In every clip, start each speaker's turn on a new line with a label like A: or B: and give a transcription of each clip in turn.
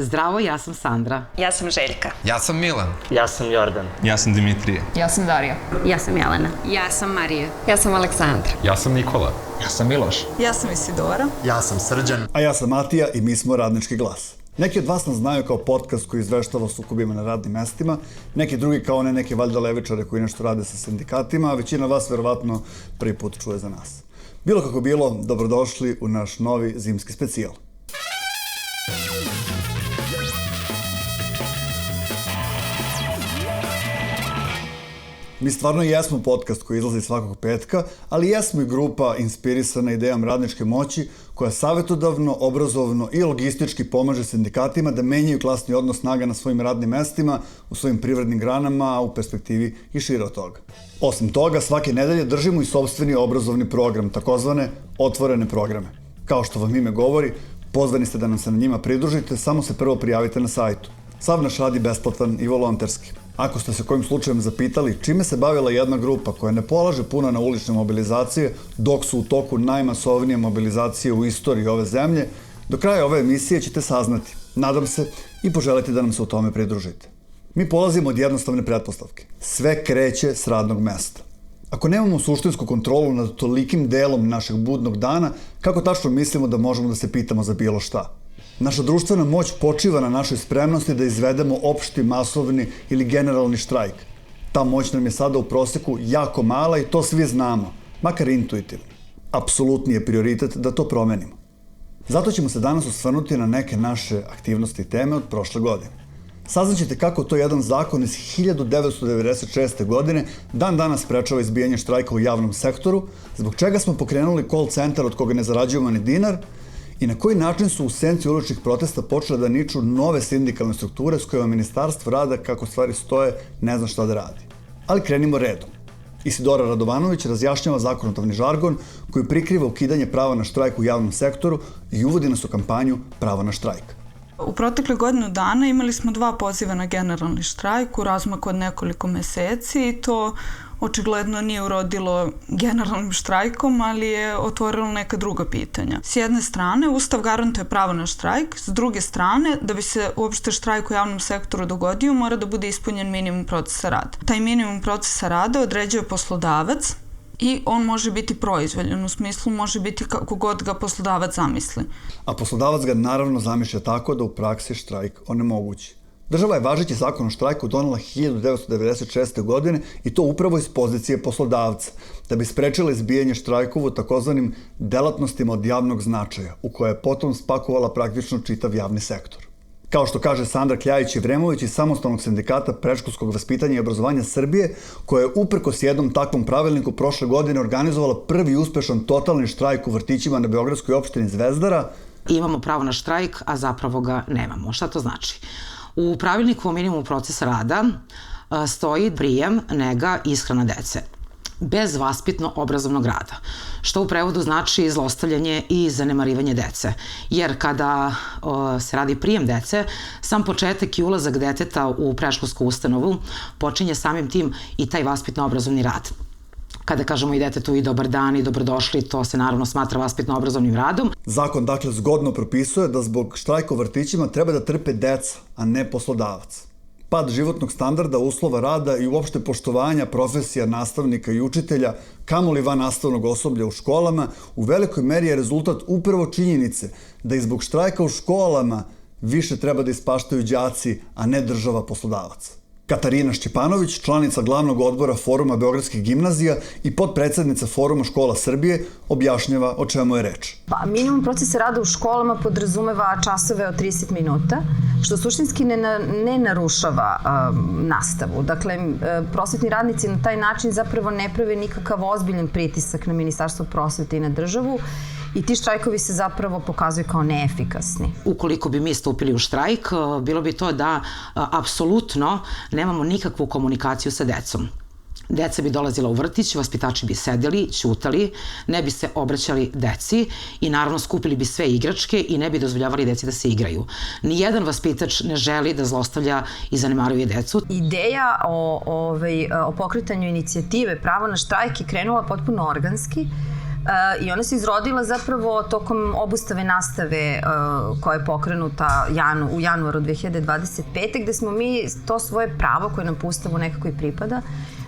A: Zdravo, ja sam Sandra.
B: Ja sam Željka.
C: Ja sam Milan.
D: Ja sam Jordan.
E: Ja sam Dimitrije.
F: Ja sam Darija.
G: Ja sam Jelena.
H: Ja sam Marija.
I: Ja sam Aleksandra.
C: Ja sam Nikola.
E: Ja sam Miloš.
F: Ja sam Isidora.
J: Ja sam Srđan.
K: A ja sam Matija i mi smo Radnički glas. Neki od vas nas znaju kao podcast koji izveštava o sukobima na radnim mestima, neki drugi kao neke valjda levičare koji nešto rade sa sindikatima, a većina vas verovatno prvi put čuje za nas. Bilo kako bilo, dobrodošli u naš novi zimski specijal. Mi stvarno jesmo podcast koji izlazi svakog petka, ali jesmo i grupa inspirisana idejom radničke moći koja savjetodavno, obrazovno i logistički pomaže sindikatima da menjaju klasni odnos snaga na svojim radnim mestima, u svojim privrednim granama, a u perspektivi i šire od toga. Osim toga, svake nedelje držimo i sopstveni obrazovni program, takozvane otvorene programe. Kao što vam ime govori, pozvani ste da nam se na njima pridružite, samo se prvo prijavite na sajtu. Sav naš rad je besplatan i volonterski. Ako ste se kojim slučajem zapitali čime se bavila jedna grupa koja ne polaže puno na ulične mobilizacije, dok su u toku najmasovnije mobilizacije u istoriji ove zemlje, do kraja ove emisije ćete saznati, nadam se, i poželiti da nam se u tome pridružite. Mi polazimo od jednostavne pretpostavke. Sve kreće s radnog mesta. Ako nemamo suštinsku kontrolu nad tolikim delom našeg budnog dana, kako tačno mislimo da možemo da se pitamo za bilo šta? Naša društvena moć počiva na našoj spremnosti da izvedemo opšti, masovni ili generalni štrajk. Ta moć nam je sada u proseku jako mala i to svi znamo, makar intuitivno. Apsolutni je prioritet da to promenimo. Zato ćemo se danas osvrnuti na neke naše aktivnosti i teme od prošle godine. Saznaćete kako to jedan zakon iz 1996. godine dan danas sprečava izbijanje štrajka u javnom sektoru, zbog čega smo pokrenuli call centar od koga ne zarađujemo ni dinar, i na koji način su u senci uličnih protesta počele da niču nove sindikalne strukture s kojima Ministarstvo rada, kako stvari stoje, ne zna šta da radi. Ali krenimo redom. Isidora Radovanović razjašnjava zakonodavni žargon koji prikriva ukidanje prava na štrajk u javnom sektoru i uvodi nas u kampanju prava na štrajk.
F: U protekle godinu dana imali smo 2 poziva na generalni štrajk u razmaku od nekoliko meseci i to očigledno nije urodilo generalnim štrajkom, ali je otvorilo neka druga pitanja. S jedne strane, Ustav garantuje pravo na štrajk, s druge strane, da bi se uopšte štrajk u javnom sektoru dogodio, mora da bude ispunjen minimum procesa rada. Taj minimum procesa rada određuje poslodavac i on može biti proizvoljan, u smislu može biti kako god ga poslodavac zamisli.
K: A poslodavac ga naravno zamišlja tako da u praksi štrajk onemogući. Država je važeći zakon o štrajku donela 1996. godine i to upravo iz pozicije poslodavca, da bi sprečila izbijanje štrajkova u takozvanim delatnostima od javnog značaja, u koje je potom spakovala praktično čitav javni sektor. Kao što kaže Sandra Kljajić-Ivremović iz Samostalnog sindikata predškolskog vaspitanja i obrazovanja Srbije, koja je uprkos jednom takvom pravilniku prošle godine organizovala prvi uspešan totalni štrajk u vrtićima na beogradskoj opštini Zvezdara.
A: Imamo pravo na štrajk, a zapravo ga nemamo. Šta to znači? U pravilniku o minimumu procesa rada stoji prijem, nega i ishrana dece bez vaspitno-obrazovnog rada, što u prevodu znači zlostavljanje i zanemarivanje dece. Jer kada se radi prijem dece, sam početak i ulazak deteta u predškolsku ustanovu počinje samim tim i taj vaspitno-obrazovni rad. Kada kažemo i detetu i dobar dan i dobrodošli, to se naravno smatra vaspitno-obrazovnim radom.
K: Zakon dakle zgodno propisuje da zbog štrajka u vrtićima treba da trpe deca, a ne poslodavac. Pad životnog standarda, uslova rada i uopšte poštovanja profesija nastavnika i učitelja, kamoli van nastavnog osoblja u školama, u velikoj meri je rezultat upravo činjenice da i zbog štrajka u školama više treba da ispaštaju đaci, a ne država poslodavac. Katarina Šćepanović, članica glavnog odbora Foruma Beogradskih gimnazija i potpredsednica Foruma škola Srbije, objašnjava o čemu je reč.
G: Minimum procesa rada u školama podrazumeva časove od 30 minuta, što suštinski ne narušava nastavu. Dakle, prosvetni radnici na taj način zapravo ne prave nikakav ozbiljan pritisak na Ministarstvo prosvete i na državu, i ti štrajkovi se zapravo pokazuju kao neefikasni.
A: Ukoliko bi mi stupili u štrajk, bilo bi to da apsolutno nemamo nikakvu komunikaciju sa decom. Deca bi dolazila u vrtić, vaspitači bi sedeli, ćutali, ne bi se obraćali deci i naravno skupili bi sve igračke i ne bi dozvoljavali deci da se igraju. Nijedan vaspitač ne želi da zlostavlja i zanemaruje decu.
G: Ideja o pokretanju inicijative pravo na štrajk je krenula potpuno organski, I ona se izrodila zapravo tokom obustave nastave koja je pokrenuta u januaru 2025. gde smo mi to svoje pravo koje nam po Ustavu nekako i pripada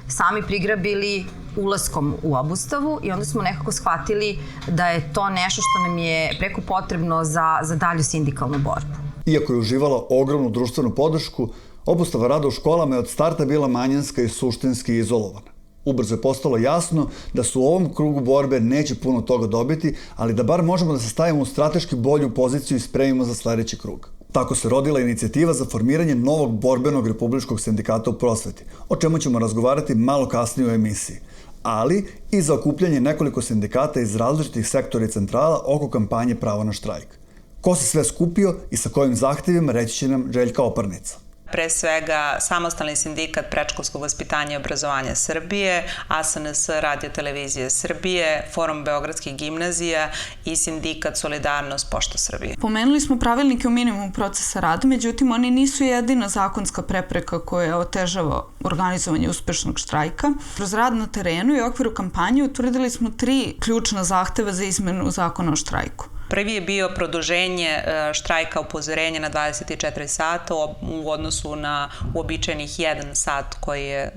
G: sami prigrabili ulaskom u obustavu i onda smo nekako shvatili da je to nešto što nam je preko potrebno za dalju sindikalnu borbu.
K: Iako je uživala ogromnu društvenu podršku, obustava rada u školama je od starta bila manjinska i suštinski izolovana. Ubrzo je postalo jasno da su u ovom krugu borbe neće puno toga dobiti, ali da bar možemo da se stavimo u strateški bolju poziciju i spremimo za sledeći krug. Tako se rodila inicijativa za formiranje novog borbenog republičkog sindikata u prosveti, o čemu ćemo razgovarati malo kasnije u emisiji, ali i za okupljanje nekoliko sindikata iz različitih sektora i centrala oko kampanje Pravo na štrajk. Ko se sve skupio i sa kojim zahtevima, reći će nam Željka Oparnica.
B: Pre svega Samostalni sindikat predškolskog vaspitanja i obrazovanja Srbije, ASNS Radio televizije Srbije, Forum beogradskih gimnazija i sindikat Solidarnost Pošta Srbije.
F: Pomenuli smo pravilnike o minimumu procesa rada, međutim oni nisu jedina zakonska prepreka koja otežava organizovanje uspešnog štrajka. Kroz rad na terenu i u okviru kampanje utvrdili smo 3 ključna zahteva za izmenu zakona o štrajku.
B: Prvi je bio produženje štrajka upozorenja na 24 sata u odnosu na uobičajenih 1 sat koji je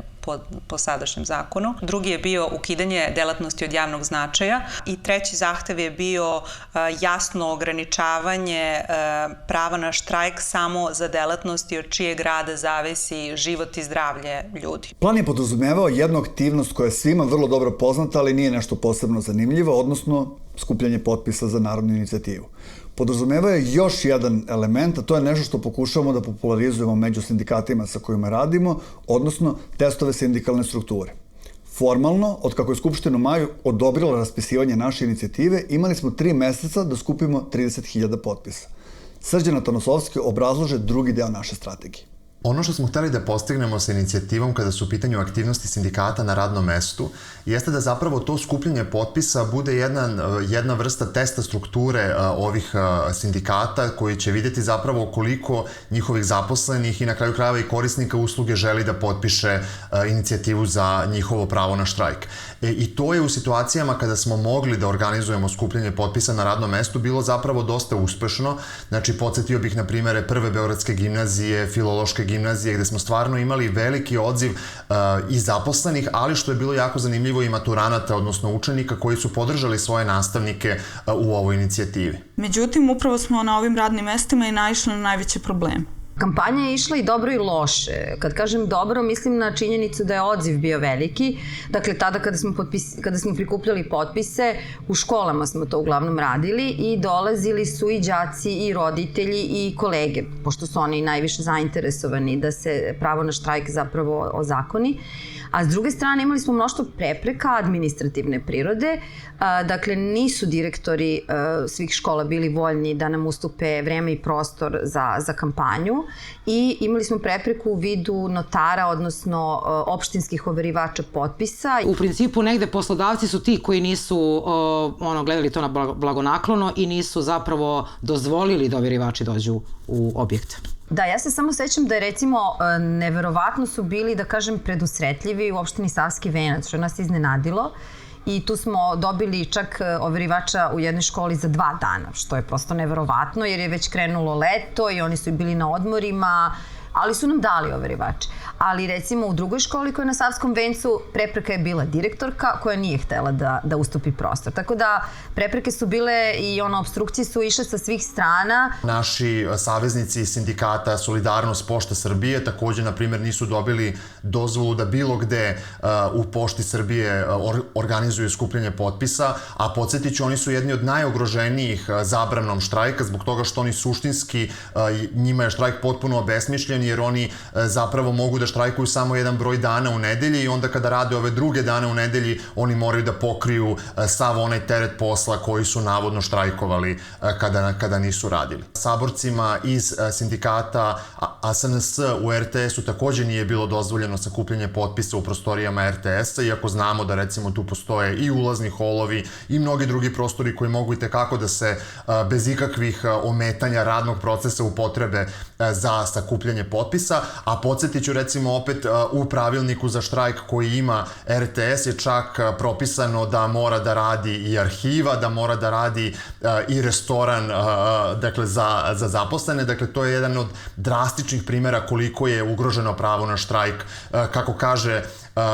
B: po sadašnjem zakonu. Drugi je bio ukidanje delatnosti od javnog značaja i treći zahtev je bio jasno ograničavanje prava na štrajk samo za delatnosti od čijeg rada zavisi život i zdravlje ljudi.
K: Plan je podrazumevao jednu aktivnost koja je svima vrlo dobro poznata, ali nije nešto posebno zanimljivo, odnosno skupljanje potpisa za narodnu inicijativu. Podrazumevao je još jedan element, a to je nešto što pokušavamo da popularizujemo među sindikatima sa kojima radimo, odnosno testove sindikalne strukture. Formalno, od kako je Skupština u maju odobrila raspisivanje naše inicijative, imali smo 3 meseca da skupimo 30.000 potpisa. Srđan Atanosovski obrazlaže drugi deo naše strategije.
C: Ono što smo hteli da postignemo sa inicijativom kada su u pitanju aktivnosti sindikata na radnom mestu jeste da zapravo to skupljanje potpisa bude jedna vrsta testa strukture ovih sindikata koji će vidjeti zapravo koliko njihovih zaposlenih i na kraju krajeva i korisnika usluge želi da potpiše inicijativu za njihovo pravo na štrajk. I to je u situacijama kada smo mogli da organizujemo skupljanje potpisa na radnom mestu bilo zapravo dosta uspešno. Znači, podsjetio bih na primere Prve beogradske gimnazije, Filološke gimnazije, gde smo stvarno imali veliki odziv i zaposlenih, ali što je bilo jako zanimljivo i maturanata, odnosno učenika koji su podržali svoje nastavnike u ovoj inicijativi.
F: Međutim, upravo smo na ovim radnim mestima i naišli na najveće probleme.
G: Kampanja je išla i dobro i loše. Kad kažem dobro, mislim na činjenicu da je odziv bio veliki. Dakle, tada kada smo prikupljali potpise, u školama smo to uglavnom radili i dolazili su i đaci i roditelji i kolege, pošto su oni najviše zainteresovani da se pravo na štrajk zapravo ozakoni. A s druge strane imali smo mnoštvo prepreka administrativne prirode, dakle nisu direktori svih škola bili voljni da nam ustupe vreme i prostor za kampanju i imali smo prepreku u vidu notara, odnosno opštinskih overivača potpisa.
A: U principu negde poslodavci su ti koji nisu gledali to na blagonaklono i nisu zapravo dozvolili da overivači dođu u objekte.
G: Da, ja se samo sećam da je recimo neverovatno su bili, da kažem, predusretljivi u opštini Savski Venac, što nas iznenadilo. I tu smo dobili čak overivača u jednoj školi za 2 dana, što je prosto neverovatno jer je već krenulo leto i oni su bili na odmorima, ali su nam dali overivače. Ali recimo u drugoj školi koja je na Savskom Vencu prepreka je bila direktorka koja nije htela da ustupi prostor. Tako da prepreke su bile i opstrukcije su išle sa svih strana.
C: Naši saveznici sindikata Solidarnost Pošta Srbije takođe, na primjer, nisu dobili dozvolu da bilo gde u Pošti Srbije organizuju skupljanje potpisa, a podsjetit ću, oni su jedni od najugroženijih zabranom štrajka zbog toga što oni suštinski, njima je štrajk potpuno obesmišljen jer oni zapravo mogu da štrajkuju samo jedan broj dana u nedelji i onda kada rade ove druge dane u nedelji oni moraju da pokriju sav onaj teret posla koji su navodno štrajkovali kada nisu radili. Saborcima iz sindikata a SNS u RTS-u takođe nije bilo dozvoljeno sakupljanje potpisa u prostorijama RTS-a, iako znamo da recimo tu postoje i ulazni holovi i mnogi drugi prostori koji mogu i tekako da se bez ikakvih ometanja radnog procesa upotrebe za sakupljanje potpisa, a podsjetit ću recimo opet u pravilniku za štrajk koji ima RTS je čak propisano da mora da radi i arhiva, da mora da radi i restoran, dakle, za zaposlene. Dakle, to je jedan od drastičnih primjera koliko je ugroženo pravo na štrajk. Kako kaže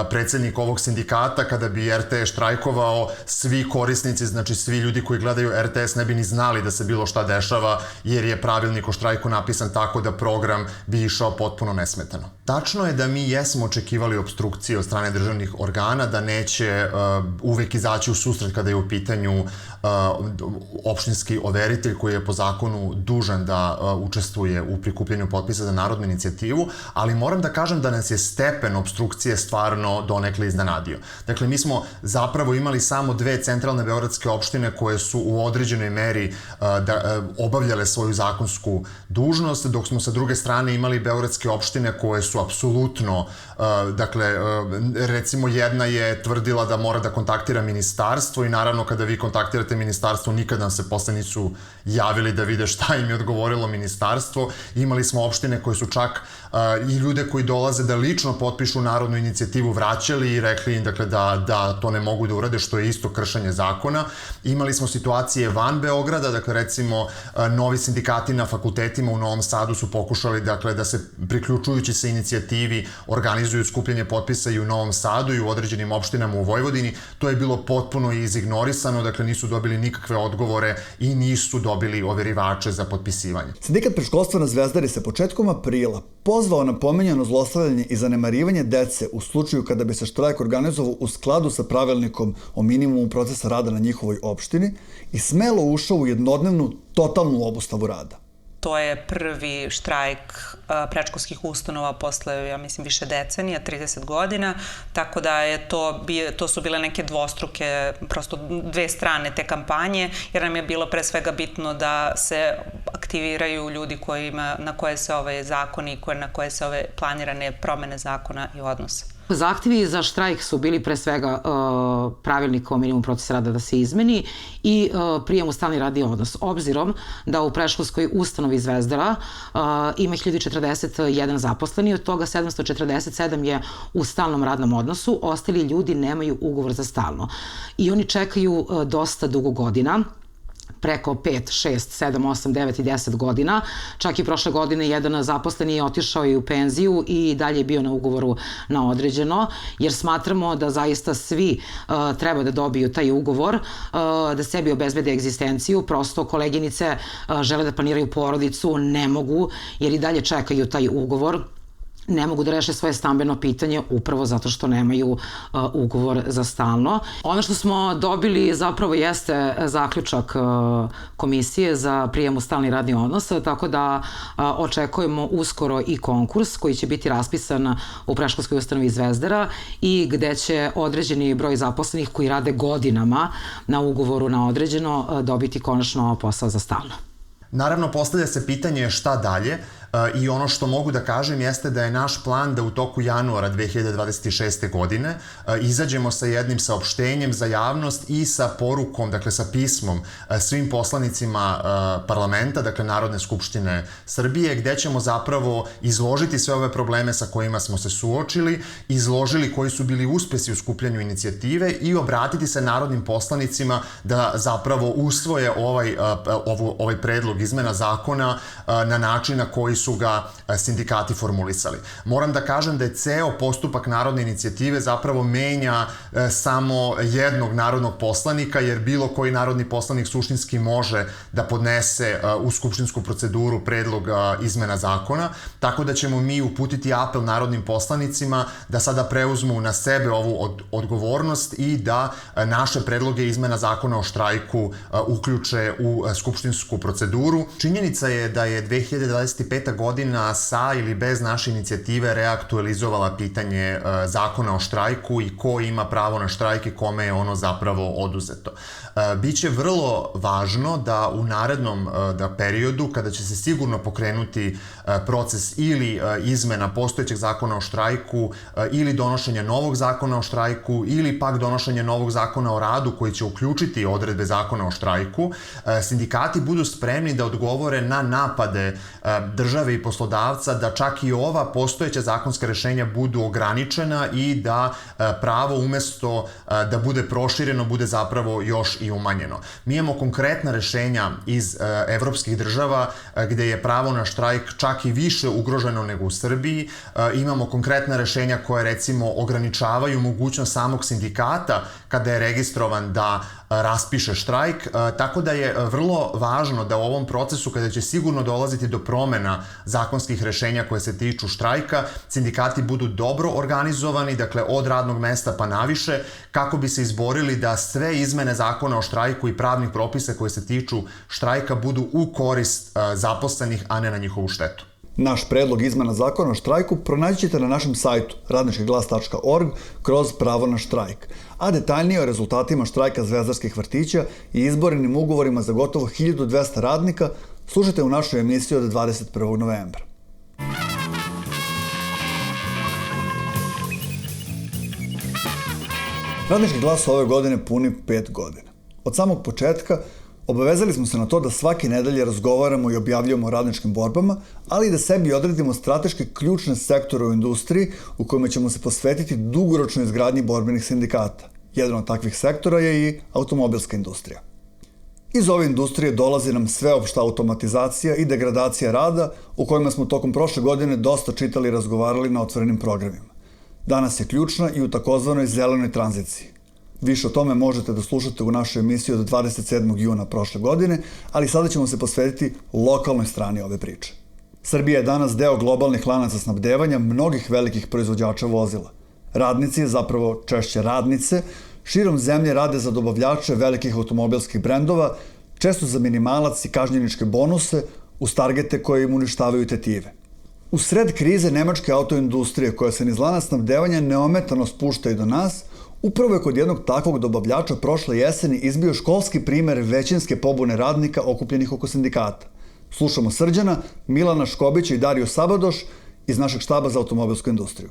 C: predsednik ovog sindikata, kada bi RTS štrajkovao, svi korisnici, znači svi ljudi koji gledaju RTS ne bi ni znali da se bilo šta dešava, jer je pravilnik o štrajku napisan tako da program bi išao potpuno nesmetano. Tačno je da mi jesmo očekivali obstrukcije od strane državnih organa, da neće uvek izaći u susret kada je u pitanju opštinski overitelj koji je po zakonu dužan da učestvuje u prikupljanju potpisa za narodnu inicijativu, ali moram da kažem da nas je stepen obstrukcije stvarno donekle iznenadio. Dakle, mi smo zapravo imali samo 2 centralne beogradske opštine koje su u određenoj meri obavljale svoju zakonsku dužnost, dok smo sa druge strane imali beogradske opštine koje su apsolutno, dakle, recimo jedna je tvrdila da mora da kontaktira ministarstvo i naravno kada vi kontaktirate ministarstvo nikad nam se posle nisu javili da vide šta im je odgovorilo ministarstvo. Imali smo opštine koje su čak i ljude koji dolaze da lično potpišu narodnu inicijativu vraćali i rekli im, dakle, da to ne mogu da urade, što je isto kršenje zakona. Imali smo situacije van Beograda, dakle, recimo novi sindikati na fakultetima u Novom Sadu su pokušali, dakle, da se priključujući se inicijativi organizuju skupljanje potpisa i u Novom Sadu i u određenim opštinama u Vojvodini. To je bilo potpuno izignorisano, dakle, nisu dobili nikakve odgovore i nisu dobili overivače za potpisivanje.
K: Sindikat predškolstva na Zvezdari se početkom aprila pozvao na pomenjano zlostavljanje i zanemarivanje dece u slučaju kada bi se štrajk organizovao u skladu sa pravilnikom o minimumu procesa rada na njihovoj opštini i smelo ušao u jednodnevnu totalnu obustavu rada.
B: To je prvi štrajk predškolskih ustanova posle, ja mislim, više decenija, 30 godina, tako da je to su bile neke dvostruke, prosto 2 strane te kampanje, jer nam je bilo pre svega bitno da se aktiviraju ljudi na koje se ove zakoni i na koje se ove planirane promene zakona i odnose.
A: Zahtevi za štrajk su bili pre svega pravilnik o minimumu procesa rada da se izmeni i prijem u stalni radni odnos. Obzirom da u predškolskoj ustanovi Zvezdara ima 1041 zaposleni, od toga 747 je u stalnom radnom odnosu, ostali ljudi nemaju ugovor za stalno. I oni čekaju dosta dugo godina, preko 5, 6, 7, 8, 9 i 10 godina. Čak i prošle godine jedan zaposleni je otišao i u penziju i dalje je bio na ugovoru na određeno, jer smatramo da zaista svi treba da dobiju taj ugovor, da sebi obezbede egzistenciju. Prosto koleginice žele da planiraju porodicu, ne mogu, jer i dalje čekaju taj ugovor. Ne mogu da reše svoje stambeno pitanje upravo zato što nemaju ugovor za stalno. Ono što smo dobili zapravo jeste zaključak komisije za prijem u stalni radni odnos, tako da očekujemo uskoro i konkurs koji će biti raspisan u predškolskoj ustanovi Zvezdara i gde će određeni broj zaposlenih koji rade godinama na ugovoru na određeno dobiti konačno posao za stalno.
C: Naravno, postavlja se pitanje šta dalje i ono što mogu da kažem jeste da je naš plan da u toku januara 2026. godine izađemo sa jednim saopštenjem za javnost i sa porukom, dakle sa pismom svim poslanicima parlamenta, dakle Narodne skupštine Srbije, gde ćemo zapravo izložiti sve ove probleme sa kojima smo se suočili, izložili koji su bili uspesi u skupljanju inicijative i obratiti se narodnim poslanicima da zapravo usvoje ovaj predlog izmena zakona na način na koji su ga sindikati formulisali. Moram da kažem da je ceo postupak narodne inicijative zapravo menja samo jednog narodnog poslanika, jer bilo koji narodni poslanik suštinski može da podnese u skupštinsku proceduru predlog izmena zakona, tako da ćemo mi uputiti apel narodnim poslanicima da sada preuzmu na sebe ovu odgovornost i da naše predloge izmena zakona o štrajku uključe u skupštinsku proceduru. Činjenica je da je 2025. 2005. godina sa ili bez naše inicijative reaktualizovala pitanje zakona o štrajku i ko ima pravo na štrajk i kome je ono zapravo oduzeto. Biće vrlo važno da u narednom periodu, kada će se sigurno pokrenuti proces ili izmena postojećeg zakona o štrajku ili donošenja novog zakona o štrajku ili pak donošenja novog zakona o radu koji će uključiti odredbe zakona o štrajku, sindikati budu spremni da odgovore na napade države i poslodavca da čak i ova postojeća zakonska rešenja budu ograničena i da pravo umesto da bude prošireno bude zapravo još i umanjeno. Mi imamo konkretna rešenja iz evropskih država gde je pravo na štrajk čak i više ugroženo nego u Srbiji. Imamo konkretna rešenja koje recimo ograničavaju mogućnost samog sindikata kada je registrovan da raspiše štrajk, tako da je vrlo važno da u ovom procesu, kada će sigurno dolaziti do promena zakonskih rešenja koje se tiču štrajka, sindikati budu dobro organizovani, dakle od radnog mesta pa naviše, kako bi se izborili da sve izmene zakona o štrajku i pravnih propisa koje se tiču štrajka budu u korist zaposlenih, a ne na njihovu štetu.
K: Naš predlog izmena zakona o štrajku pronaći ćete na našem sajtu radničkiglas.org kroz pravo na štrajk, a detaljnije o rezultatima štrajka zvezdarskih vrtića i izborenim ugovorima za gotovo 1200 radnika slušajte u našoj emisiji od 21. novembra. Radnički glas ove godine puni 5 godina. Od samog početka obavezali smo se na to da svake nedelje razgovaramo i objavljujemo o radničkim borbama, ali i da sebi odredimo strateške ključne sektore u industriji u kojima ćemo se posvetiti dugoročnoj izgradnji borbenih sindikata. Jedan od takvih sektora je i automobilska industrija. Iz ove industrije dolazi nam sveopšta automatizacija i degradacija rada u kojima smo tokom prošle godine dosta čitali i razgovarali na otvorenim programima. Danas je ključna i u takozvanoj zelenoj tranziciji. Više o tome možete da slušate u našoj emisiji od 27. juna prošle godine, ali sada ćemo se posvetiti lokalnoj strani ove priče. Srbija je danas deo globalnih lanaca snabdevanja mnogih velikih proizvođača vozila. Radnici, zapravo češće radnice, širom zemlje rade za dobavljače velikih automobilskih brendova, često za minimalac i kažnjeničke bonuse, uz targete koje im uništavaju tetive. U sred krize nemačke autoindustrije, koja se niz lanac snabdevanja neometano spušta i do nas, upravo je kod jednog takvog dobavljača prošle jeseni izbio školski primer većinske pobune radnika okupljenih oko sindikata. Slušamo Srđana, Milana Škobića i Dariju Sabadoš iz našeg štaba za automobilsku industriju.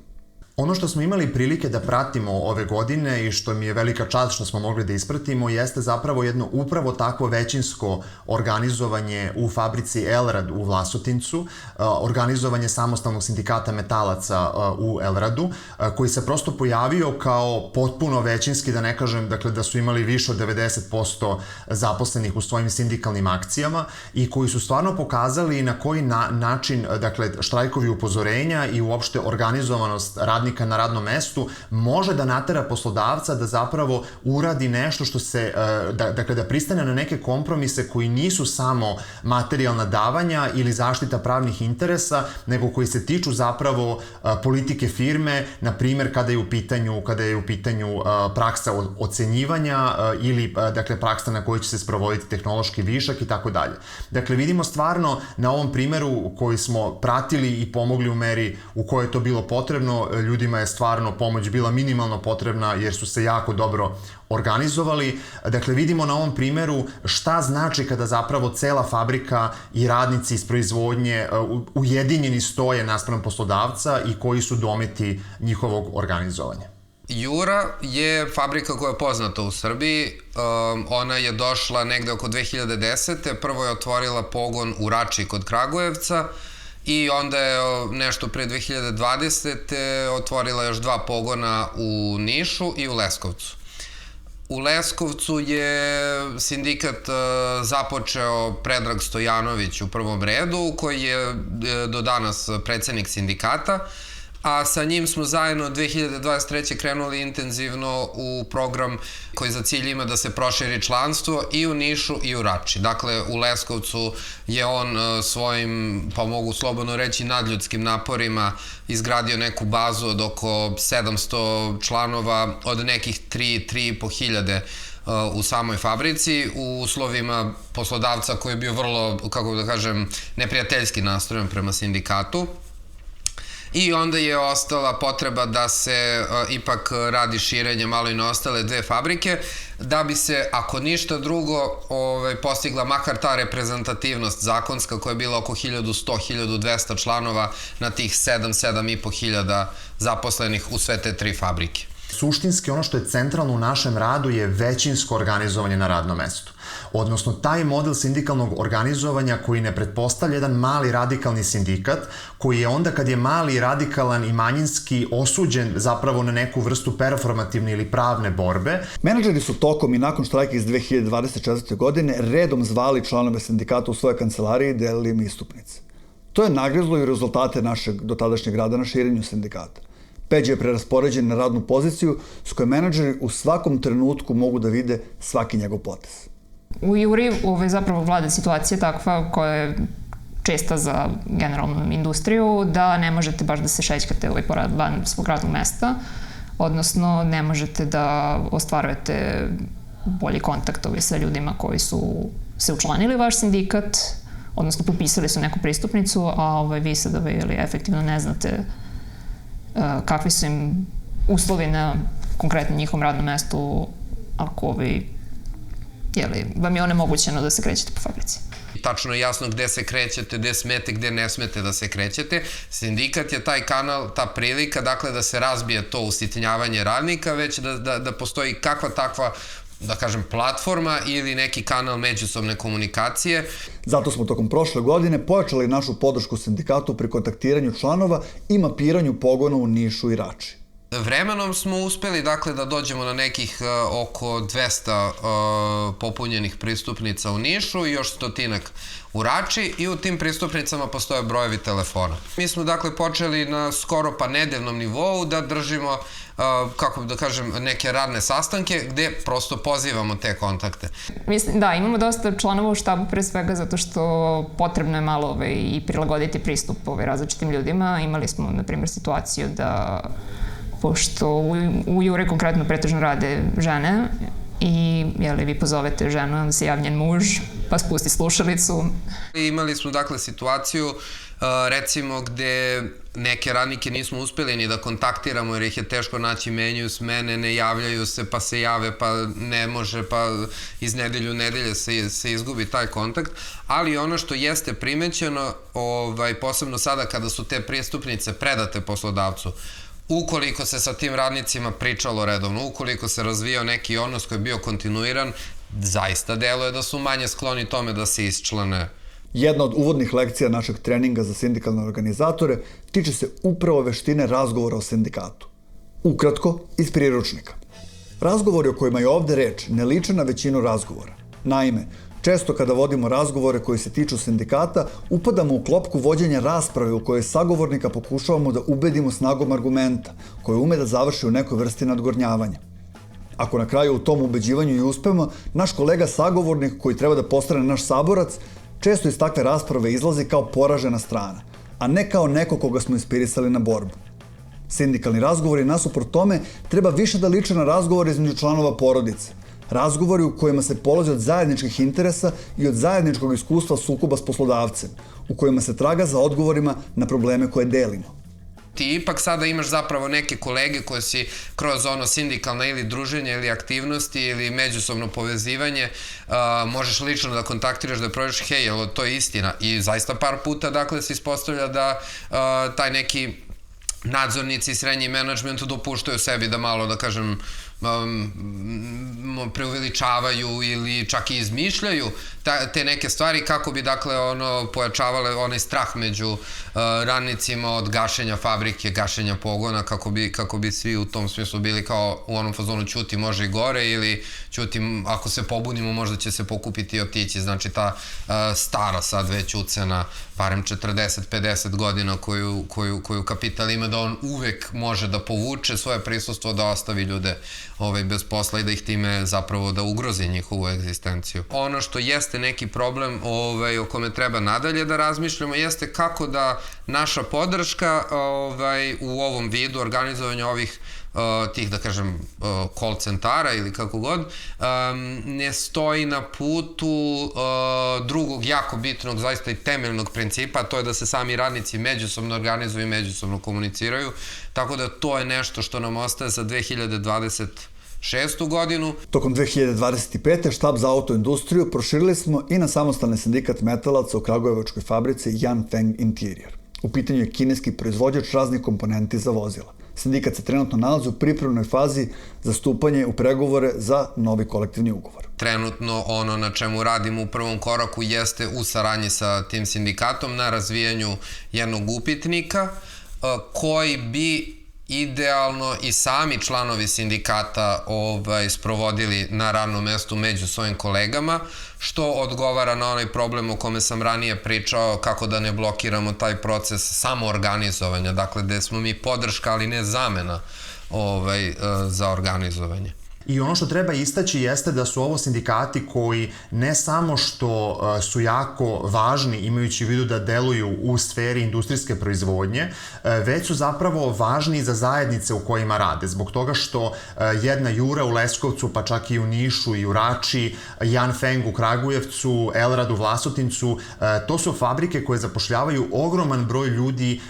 C: Ono što smo imali prilike da pratimo ove godine i što mi je velika čast što smo mogli da ispratimo jeste zapravo jedno upravo takvo većinsko organizovanje u fabrici Elrad u Vlasotincu, organizovanje samostalnog sindikata metalaca u Elradu, koji se prosto pojavio kao potpuno većinski, da ne kažem, dakle da su imali više od 90% zaposlenih u svojim sindikalnim akcijama i koji su stvarno pokazali na koji način, dakle, štrajkovi upozorenja i uopšte organizovanost radnika na radnom mestu može da natera poslodavca da zapravo uradi nešto što se, dakle da pristane na neke kompromise koji nisu samo materijalna davanja ili zaštita pravnih interesa, nego koji se tiču zapravo politike firme, na primjer kada je u pitanju praksa ocenjivanja ili dakle praksa na kojoj će se sprovoditi tehnološki višak i tako dalje. Dakle, vidimo stvarno na ovom primeru koji smo pratili i pomogli u meri u kojoj je to bilo potrebno, ljudima je stvarno pomoć bila minimalno potrebna jer su se jako dobro organizovali. Dakle, vidimo na ovom primeru šta znači kada zapravo cela fabrika i radnici iz proizvodnje ujedinjeni stoje naspram poslodavca i koji su dometi njihovog organizovanja.
D: Jura je fabrika koja je poznata u Srbiji. Ona je došla negde oko 2010. Prvo je otvorila pogon u Rači kod Kragujevca i onda je nešto pre 2020. otvorila još 2 pogona u Nišu i u Leskovcu. U Leskovcu je sindikat započeo Predrag Stojanović u prvom redu, koji je do danas predsednik sindikata, a sa njim smo zajedno 2023. krenuli intenzivno u program koji za cilj ima da se proširi članstvo i u Nišu i u Rači. Dakle, u Leskovcu je on svojim, pa mogu slobodno reći, nadljudskim naporima izgradio neku bazu od oko 700 članova od nekih 3.500 u samoj fabrici, u uslovima poslodavca koji je bio vrlo, kako da kažem, neprijateljski nastrojen prema sindikatu. I onda je ostala potreba da se ipak radi širenje malo i na ostale dve fabrike, da bi se, ako ništa drugo, postigla makar ta reprezentativnost zakonska koja je bila oko 1100-1200 članova na tih 7-7,5 hiljada zaposlenih u sve te tri fabrike.
C: Suštinski ono što je centralno u našem radu je većinsko organizovanje na radnom mestu. Odnosno, taj model sindikalnog organizovanja koji ne pretpostavlja jedan mali radikalni sindikat, koji je onda kad je mali, radikalan i manjinski osuđen zapravo na neku vrstu performativne ili pravne borbe.
K: Menadžeri su tokom i nakon štrajka iz 2024. godine redom zvali članove sindikata u svoje kancelarije i delili im istupnice. To je nagrizlo i rezultate našeg dotadašnjeg rada na širenju sindikata. Peđa je preraspoređen na radnu poziciju s kojoj menadžeri u svakom trenutku mogu da vide svaki njegov potez.
E: U Juri zapravo vlada situacija takva koja je česta za generalnu industriju, da ne možete baš da se šećkate van svog radnog mesta, odnosno ne možete da ostvarujete bolji kontakt sa ljudima koji su se učlanili u vaš sindikat, odnosno potpisali su neku pristupnicu, a vi sada efektivno ne znate kakvi su im uslovi na konkretno njihovom radnom mestu ako vam je onemogućeno da se krećete po fabrici.
D: Tačno je jasno gde se krećete, gde smete, gde ne smete da se krećete. Sindikat je taj kanal, ta prilika, dakle da se razbije to usitnjavanje radnika, već da postoji kakva takva, da kažem, platforma ili neki kanal međusobne komunikacije.
K: Zato smo tokom prošle godine pojačali našu podršku sindikatu pri kontaktiranju članova i mapiranju pogona u Nišu i Rači.
D: Vremenom smo uspeli, dakle, da dođemo na nekih oko 200 popunjenih pristupnica u Nišu i još 100-ak u Rači i u tim pristupnicama postoje brojevi telefona. Mi smo, dakle, počeli na skoro pa nedeljnom nivou da držimo, kako da kažem, neke radne sastanke gde prosto pozivamo te kontakte.
E: Mislim, da, imamo dosta članova u štabu pre svega zato što potrebno je malo i prilagoditi pristup različitim ljudima. Imali smo, na primjer, situaciju da pošto u Jure konkretno pretežno rade žene i vi pozovete ženu, onda se javljen muž, pa spusti slušalicu.
D: Imali smo, dakle, situaciju recimo gde neke radnike nismo uspeli ni da kontaktiramo jer ih je teško naći, menjaju smene, ne javljaju se, pa se jave, pa ne može, pa iz nedelju u nedelje se izgubi taj kontakt. Ali ono što jeste primećeno, posebno sada kada su te pristupnice predate poslodavcu, ukoliko se sa tim radnicima pričalo redovno, ukoliko se razvijao neki odnos koji je bio kontinuiran, zaista deluje da su manje skloni tome da se isčlane.
K: Jedna od uvodnih lekcija našeg treninga za sindikalne organizatore tiče se upravo veštine razgovora o sindikatu. Ukratko, iz priručnika. Razgovori o kojima je ovde reč ne liče na većinu razgovora. Naime, često kada vodimo razgovore koji se tiču sindikata, upadamo u klopku vođenja rasprave u kojoj sagovornika pokušavamo da ubedimo snagom argumenta, koji ume da završi u nekoj vrsti nadgornjavanja. Ako na kraju u tom ubeđivanju i uspemo, naš kolega sagovornik koji treba da postane naš saborac, često iz takve rasprave izlazi kao poražena strana, a ne kao neko koga smo inspirisali na borbu. Sindikalni razgovori nasuprot tome treba više da liče na razgovore između članova porodice. Razgovori u kojima se polazi od zajedničkih interesa i od zajedničkog iskustva sukoba s poslodavcem, u kojima se traga za odgovorima na probleme koje delimo.
D: Ti ipak sada imaš zapravo neke kolege koje si kroz ono sindikalna ili druženje ili aktivnosti ili međusobno povezivanje možeš lično da kontaktiraš, da prođeš, hej, jel to je istina? I zaista par puta, dakle, se ispostavlja da taj neki nadzornici i srednji menadžment dopuštaju sebi da malo, da kažem, preuveličavaju ili čak i izmišljaju te neke stvari kako bi, dakle, pojačavale onaj strah među radnicima od gašenja fabrike, gašenja pogona, kako bi svi u tom smislu bili kao u onom fazonu ćuti, može i gore, ili ćuti, ako se pobunimo možda će se pokupiti i otići. Znači ta stara sad već ucena, barem 40-50 godina koju kapital ima, da on uvek može da povuče svoje prisustvo, da ostavi ljude bez posla i da ih time zapravo da ugrozi njihovu egzistenciju. Ono što jeste neki problem o kome treba nadalje da razmišljamo jeste kako da naša podrška u ovom vidu organizovanja ovih tih, da kažem, call centara ili kako god, ne stoji na putu drugog jako bitnog, zaista i temeljnog principa, to je da se sami radnici međusobno organizuju i međusobno komuniciraju, tako da to je nešto što nam ostaje za 2026. godinu.
K: Tokom 2025. štab za autoindustriju proširili smo i na samostalni sindikat metalaca u kragujevačkoj fabrici Yanfeng Interior. U pitanju je kineski proizvođač raznih komponenti za vozila. Sindikat se trenutno nalazi u pripremnoj fazi za stupanje u pregovore za novi kolektivni ugovor.
D: Trenutno ono na čemu radimo u prvom koraku jeste u saradnji sa tim sindikatom na razvijanju jednog upitnika koji bi idealno i sami članovi sindikata sprovodili na radnom mestu među svojim kolegama, što odgovara na onaj problem o kome sam ranije pričao, kako da ne blokiramo taj proces samoorganizovanja, dakle gde smo mi podrška, ali ne zamena za organizovanje.
C: I ono što treba istaći jeste da su ovo sindikati koji ne samo što su jako važni imajući u vidu da deluju u sferi industrijske proizvodnje, već su zapravo važni za zajednice u kojima rade. Zbog toga što jedna Jura u Leskovcu, pa čak i u Nišu i u Rači, Yanfeng u Kragujevcu, Elrad u Vlasotincu, to su fabrike koje zapošljavaju ogroman broj ljudi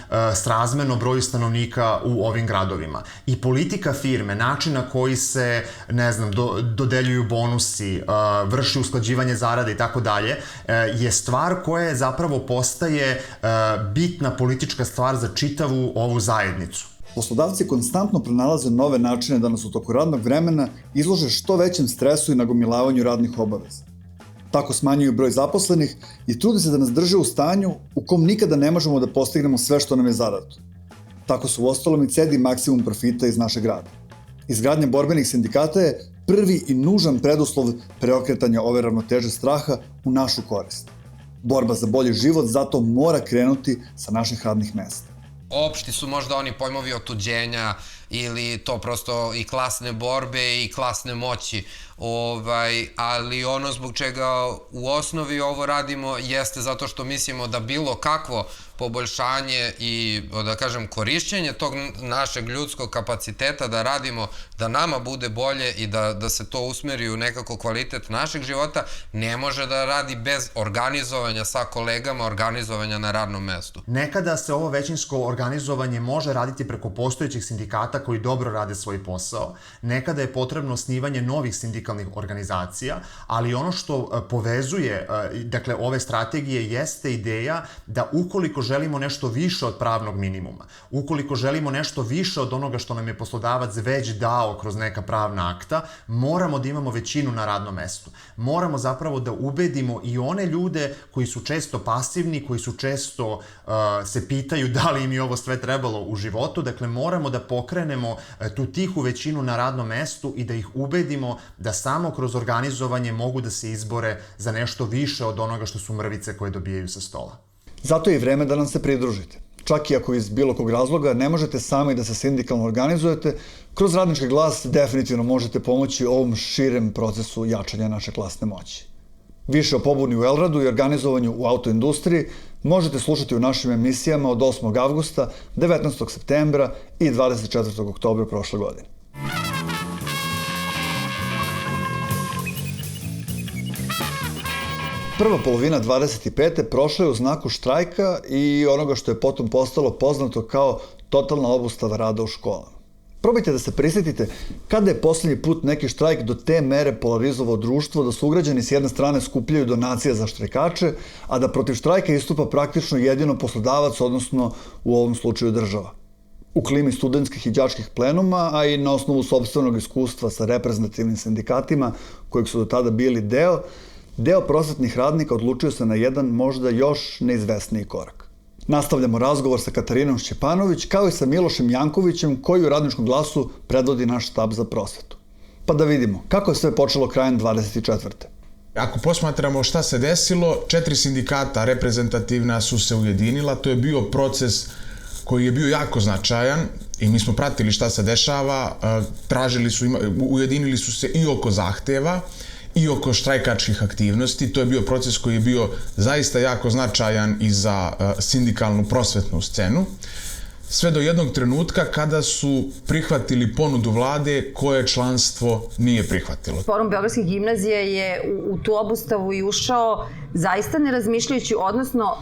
C: srazmerno broju stanovnika u ovim gradovima. I politika firme, način na koji se dodeljuju bonusi, vrši usklađivanje zarade i tako dalje, je stvar koja zapravo postaje bitna politička stvar za čitavu ovu zajednicu.
K: Poslodavci konstantno pronalaze nove načine da nas u toku radnog vremena izlože što većem stresu i nagomilavanju radnih obaveza. Tako smanjuju broj zaposlenih i trude se da nas drže u stanju u kom nikada ne možemo da postignemo sve što nam je zadato. Tako su uostalom i cedi maksimum profita iz našeg rada. Izgradnja borbenih sindikata je prvi i nužan preduslov preokretanja ove ravnoteže straha u našu korist. Borba za bolji život zato mora krenuti sa naših radnih mesta.
D: Opšti su možda oni pojmovi otuđenja ili to prosto i klasne borbe i klasne moći, ali ono zbog čega u osnovi ovo radimo jeste zato što mislimo da bilo kakvo poboljšanje i, da kažem, korišćenje tog našeg ljudskog kapaciteta da radimo, da nama bude bolje i da se to usmeri u nekako kvalitet našeg života, ne može da radi bez organizovanja sa kolegama, organizovanja na radnom mestu.
C: Nekada se ovo većinsko organizovanje može raditi preko postojećih sindikata koji dobro rade svoj posao. Nekada je potrebno osnivanje novih sindikalnih organizacija, ali ono što povezuje, dakle, ove strategije jeste ideja da ukoliko želimo nešto više od pravnog minimuma, ukoliko želimo nešto više od onoga što nam je poslodavac već dao kroz neka pravna akta, moramo da imamo većinu na radnom mestu. Moramo zapravo da ubedimo i one ljude koji su često pasivni, koji su često se pitaju da li im je ovo sve trebalo u životu, dakle moramo da pokrenemo tu tihu većinu na radnom mestu i da ih ubedimo da samo kroz organizovanje mogu da se izbore za nešto više od onoga što su mrvice koje dobijaju sa stola.
K: Zato je i vreme da nam se pridružite. Čak i ako iz bilo kog razloga ne možete sami da se sindikalno organizujete, kroz Radnički glas definitivno možete pomoći ovom širem procesu jačanja naše klasne moći. Više o pobuni u Elradu i organizovanju u autoindustriji možete slušati u našim emisijama od 8. avgusta, 19. septembra i 24. oktobra prošle godine. Prva polovina 25. prošla je u znaku štrajka i onoga što je potom postalo poznato kao totalna obustava rada u školama. Probajte da se prisjetite kada je poslednji put neki štrajk do te mere polarizovao društvo da sugrađani s jedne strane skupljaju donacije za štrajkače, a da protiv štrajka istupa praktično jedino poslodavac, odnosno u ovom slučaju država. U klimi studentskih i đačkih plenuma, a i na osnovu sopstvenog iskustva sa reprezentativnim sindikatima kojeg su do tada bili deo prosvetnih radnika odlučio se na jedan možda još neizvesniji korak. Nastavljamo razgovor sa Katarinom Šćepanović kao i sa Milošem Jankovićem koji u Radničkom glasu predvodi naš štab za prosvetu. Pa da vidimo kako je sve počelo krajem 24.
H: Ako posmatramo šta se desilo, 4 sindikata reprezentativna su se ujedinila, to je bio proces koji je bio jako značajan i mi smo pratili šta se dešava, ujedinili su se i oko zahteva i oko štrajkačkih aktivnosti. To je bio proces koji je bio zaista jako značajan i za sindikalnu prosvetnu scenu. sve do jednog trenutka kada su prihvatili ponudu vlade koje članstvo nije prihvatilo.
G: Forum Beogradske gimnazije je u tu obustavu i ušao zaista ne razmišljajući, odnosno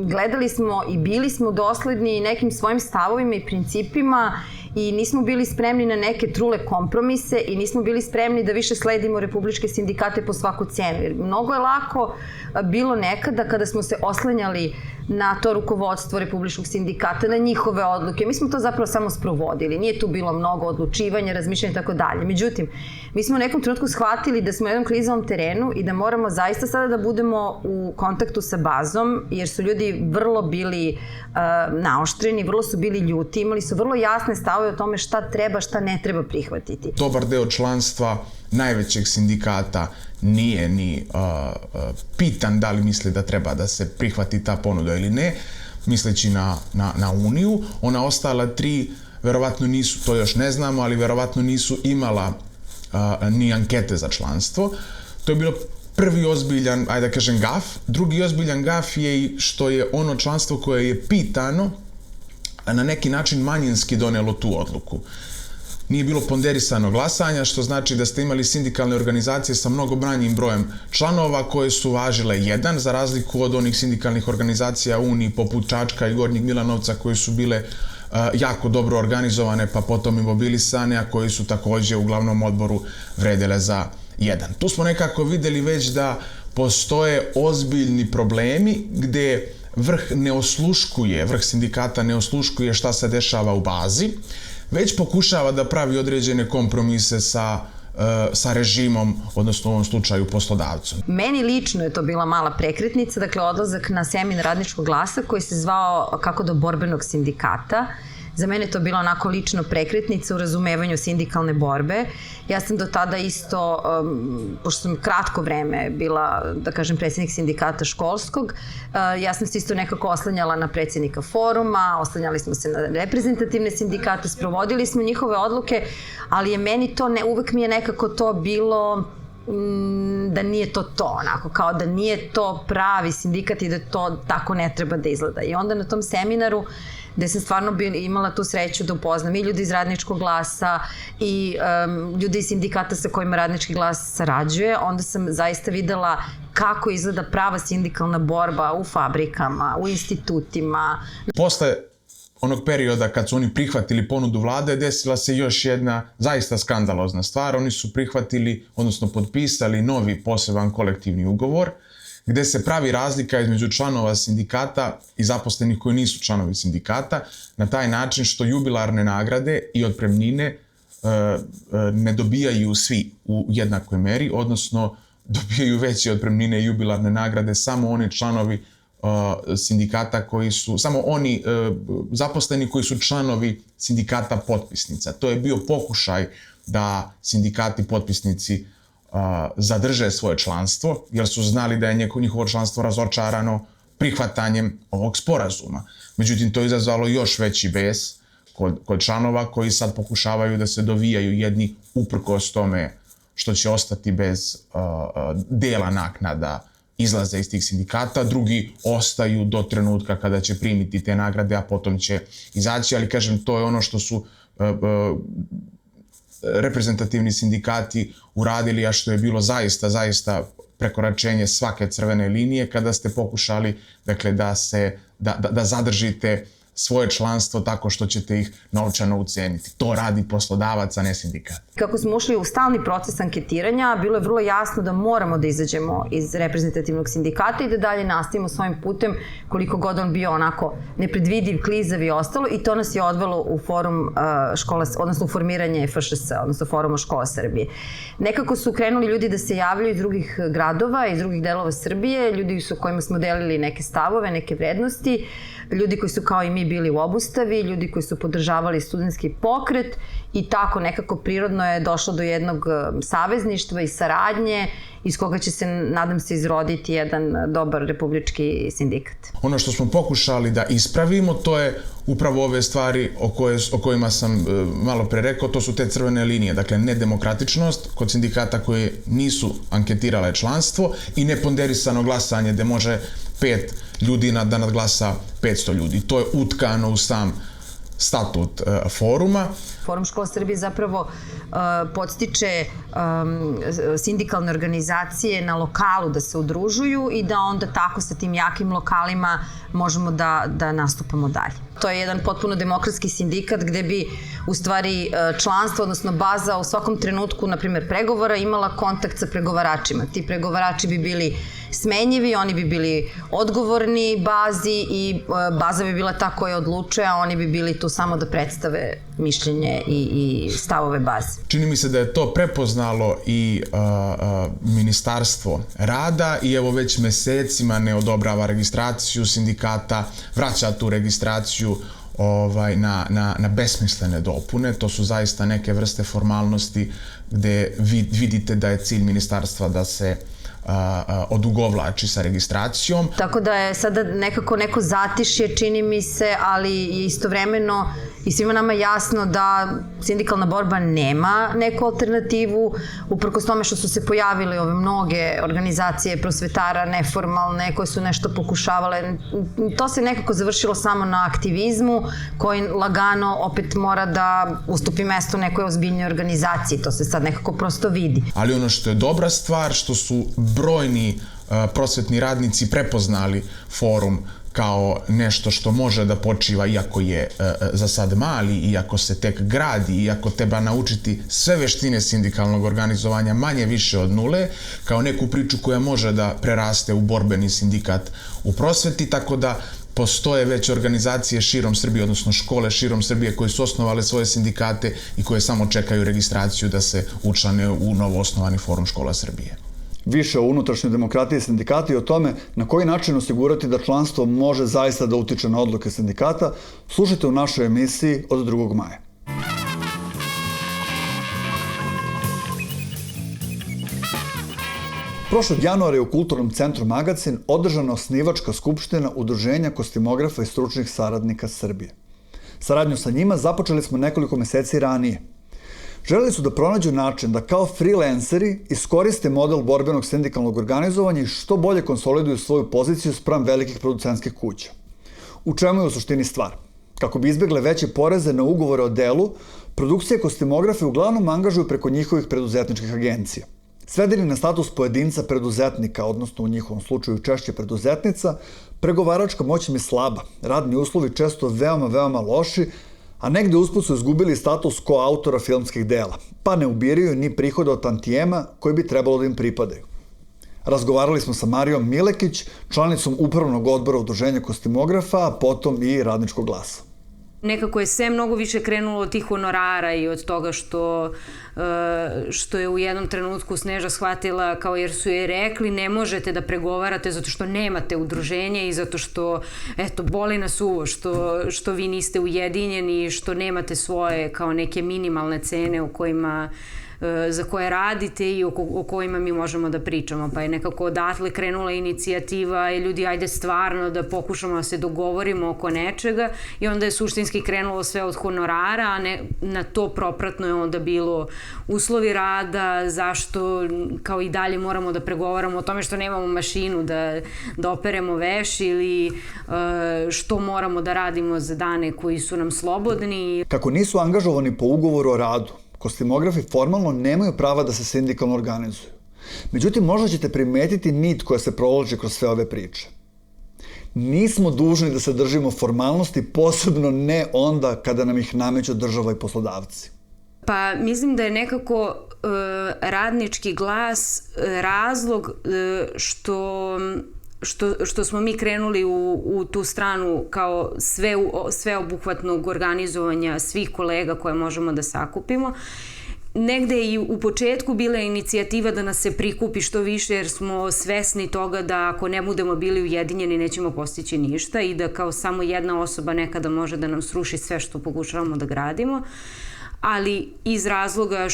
G: gledali smo i bili smo dosledni nekim svojim stavovima i principima i nismo bili spremni na neke trule kompromise i nismo bili spremni da više sledimo republičke sindikate po svaku cenu. Jer mnogo je lako bilo nekada kada smo se oslanjali na to rukovodstvo republičkog sindikata, na njihove odluke. Mi smo to zapravo samo sprovodili. Nije tu bilo mnogo odlučivanja, razmišljanja i tako dalje. Međutim, mi smo u nekom trenutku shvatili da smo u jednom krizovom terenu i da moramo zaista sada da budemo u kontaktu sa bazom, jer su ljudi vrlo bili naoštreni, vrlo su bili ljuti, imali su vrlo jasne stavove o tome šta treba, šta ne treba prihvatiti.
H: Dobar deo članstva najvećeg sindikata nije ni pitan da li misli da treba da se prihvati ta ponuda ili ne, misleći na Uniju. Ona ostala 3 verovatno nisu, to još ne znamo, ali verovatno nisu imala ni ankete za članstvo. To je bilo prvi ozbiljan, ajde da kažem, gaf. Drugi ozbiljan gaf je i što je ono članstvo koje je pitano na neki način manjinski donelo tu odluku. Nije bilo ponderisano glasanja, što znači da ste imali sindikalne organizacije sa mnogo manjim brojem članova koje su važile 1, za razliku od onih sindikalnih organizacija Uniji poput Čačka i Gornjeg Milanovca koje su bile jako dobro organizovane pa potom i mobilisane, a koji su takođe u glavnom odboru vredele za 1. Tu smo nekako videli već da postoje ozbiljni problemi gde vrh sindikata ne osluškuje šta se dešava u bazi, već pokušava da pravi određene kompromise sa režimom, odnosno u ovom slučaju poslodavcom.
G: Meni lično je to bila mala prekretnica, dakle odlazak na seminar Radničkog glasa koji se zvao Kako do borbenog sindikata. Za mene je to bila onako lično prekretnica u razumevanju sindikalne borbe. Ja sam do tada isto, pošto sam kratko vreme bila, da kažem, predsjednik sindikata školskog, ja sam se isto nekako oslanjala na predsjednika foruma, oslanjali smo se na reprezentativne sindikate, sprovodili smo njihove odluke, ali je meni to, uvek mi je nekako to bilo da nije to, onako, kao da nije to pravi sindikat i da to tako ne treba da izgleda. I onda na tom seminaru gde sam stvarno imala tu sreću da upoznam i ljudi iz Radničkog glasa i ljudi iz sindikata sa kojima Radnički glas sarađuje, onda sam zaista videla kako izgleda prava sindikalna borba u fabrikama, u institutima.
H: Posle onog perioda kad su oni prihvatili ponudu vlade, desila se još jedna zaista skandalozna stvar. Oni su prihvatili, odnosno potpisali novi poseban kolektivni ugovor, gde se pravi razlika između članova sindikata i zaposlenih koji nisu članovi sindikata, na taj način što jubilarne nagrade i otpremnine ne dobijaju svi u jednakoj meri, odnosno dobijaju veće otpremnine i jubilarne nagrade samo oni članovi sindikata koji su, samo oni zaposleni koji su članovi sindikata potpisnica. To je bio pokušaj da sindikati potpisnici zadrže svoje članstvo, jer su znali da je njihovo članstvo razočarano prihvatanjem ovog sporazuma. Međutim, to je izazvalo još veći bes kod članova koji sad pokušavaju da se dovijaju, jedni uprkos tome što će ostati bez dela naknada, izlaze iz tih sindikata, drugi ostaju do trenutka kada će primiti te nagrade, a potom će izaći, ali kažem, to je ono što su reprezentativni sindikati uradili, a što je bilo zaista prekoračenje svake crvene linije kada ste pokušali, dakle, da zadržite svoje članstvo tako što ćete ih novčano uceniti. To radi poslodavac, a ne sindikat.
G: Kako smo ušli u stalni proces anketiranja, bilo je vrlo jasno da moramo da izađemo iz reprezentativnog sindikata i da dalje nastavimo svojim putem, koliko god on bio onako nepredvidiv, klizav i ostalo, i to nas je odvelo u forum škola, odnosno u formiranje FŠS, odnosno Foruma škola Srbije. Nekako su krenuli ljudi da se javljaju iz drugih gradova, iz drugih delova Srbije, ljudi su kojima smo delili neke stavove, neke vrednosti, ljudi koji su kao i mi bili u obustavi, ljudi koji su podržavali studentski pokret i tako nekako prirodno je došlo do jednog savezništva i saradnje iz koga će se, nadam se, izroditi jedan dobar republički sindikat.
H: Ono što smo pokušali da ispravimo, to je upravo ove stvari o kojima sam malo pre rekao, to su te crvene linije, dakle nedemokratičnost kod sindikata koje nisu anketirale članstvo i neponderisano glasanje gde može 5 ljudi da nadglasa 500 ljudi. To je utkano u sam statut foruma.
G: Forum škola Srbije zapravo podstiče sindikalne organizacije na lokalu da se udružuju i da onda tako sa tim jakim lokalima možemo da nastupamo dalje. To je jedan potpuno demokratski sindikat gde bi u stvari članstvo, odnosno baza u svakom trenutku, na primjer, pregovora imala kontakt sa pregovaračima. Ti pregovarači bi bili smenjivi, oni bi bili odgovorni bazi i baza bi bila ta koja odlučuje, a oni bi bili tu samo da predstave mišljenje i stavove baze.
H: Čini mi se da je to prepoznalo i Ministarstvo rada i evo već mesecima ne odobrava registraciju sindikata, vraća tu registraciju na besmislene dopune. To su zaista neke vrste formalnosti gde vidite da je cilj ministarstva da se odugovlači sa registracijom.
G: Tako da je sada nekako neko zatišje, čini mi se, ali istovremeno i svima nama jasno da sindikalna borba nema neku alternativu, uprkos tome što su se pojavile ove mnoge organizacije prosvetara neformalne koje su nešto pokušavale. To se nekako završilo samo na aktivizmu koji lagano opet mora da ustupi mesto nekoj ozbiljnoj organizaciji. To se sad nekako prosto vidi.
H: Ali ono što je dobra stvar, što su brojni prosvetni radnici prepoznali forum kao nešto što može da počiva, iako je za sad mali, iako se tek gradi, iako treba naučiti sve veštine sindikalnog organizovanja manje više od nule, kao neku priču koja može da preraste u borbeni sindikat u prosveti, tako da postoje već organizacije širom Srbije, odnosno škole širom Srbije koje su osnovale svoje sindikate i koje samo čekaju registraciju da se učlane u novo osnovani forum škola Srbije.
K: Više o unutrašnjoj demokratiji sindikata i o tome na koji način osigurati da članstvo može zaista da utiče na odluke sindikata, slušajte u našoj emisiji od 2. maja. Prošlog januara je u Kulturnom centru Magacin održana osnivačka skupština Udruženja kostimografa i stručnih saradnika Srbije. Saradnju sa njima započeli smo nekoliko meseci ranije. Želeli su da pronađu način da kao freelanceri iskoriste model borbenog sindikalnog organizovanja i što bolje konsoliduju svoju poziciju spram velikih producentskih kuća. U čemu je u suštini stvar? Kako bi izbjegle veće poreze na ugovore o delu, produkcije kostimografe uglavnom angažuju preko njihovih preduzetničkih agencija. Svedeni na status pojedinca preduzetnika, odnosno u njihovom slučaju češće preduzetnica, pregovaračka moć im je slaba, radni uslovi često veoma loši, a negde usput su izgubili status koautora filmskih dela, pa ne ubiraju ni prihoda od tantijema koji bi trebalo da im pripadaju. Razgovarali smo sa Marijom Milekić, članicom upravnog odbora Udruženja kostimografa, a potom i Radničkog glasa.
I: Nekako je sve mnogo više krenulo od tih honorara i od toga što je u jednom trenutku Sneža shvatila, kao jer su joj rekli ne možete da pregovarate zato što nemate udruženje i zato što, eto, boli nas uvo što vi niste ujedinjeni, što nemate svoje kao neke minimalne cene u kojima za koje radite i o kojima mi možemo da pričamo. Pa je nekako odatle krenula inicijativa i ljudi, ajde stvarno da pokušamo da se dogovorimo oko nečega i onda je suštinski krenulo sve od honorara, a na to propratno je onda bilo uslovi rada, zašto kao i dalje moramo da pregovaramo o tome što nemamo mašinu da operemo veš ili što moramo da radimo za dane koji su nam slobodni.
K: Kako nisu angažovani po ugovoru o radu, kostimografi formalno nemaju prava da se sindikalno organizuju. Međutim, možda ćete primetiti nit koja se provlači kroz sve ove priče. Nismo dužni da se držimo formalnosti, posebno ne onda kada nam ih nameću država i poslodavci.
I: Pa mislim da je nekako Radnički glas razlog što smo mi krenuli u tu stranu kao sveobuhvatnog organizovanja svih kolega koje možemo da sakupimo. Negde je i u početku bila inicijativa da nas se prikupi što više jer smo svesni toga da ako ne budemo bili ujedinjeni nećemo postići ništa i da kao samo jedna osoba nekada može da nam sruši sve što pokušavamo da gradimo. Ali iz razloga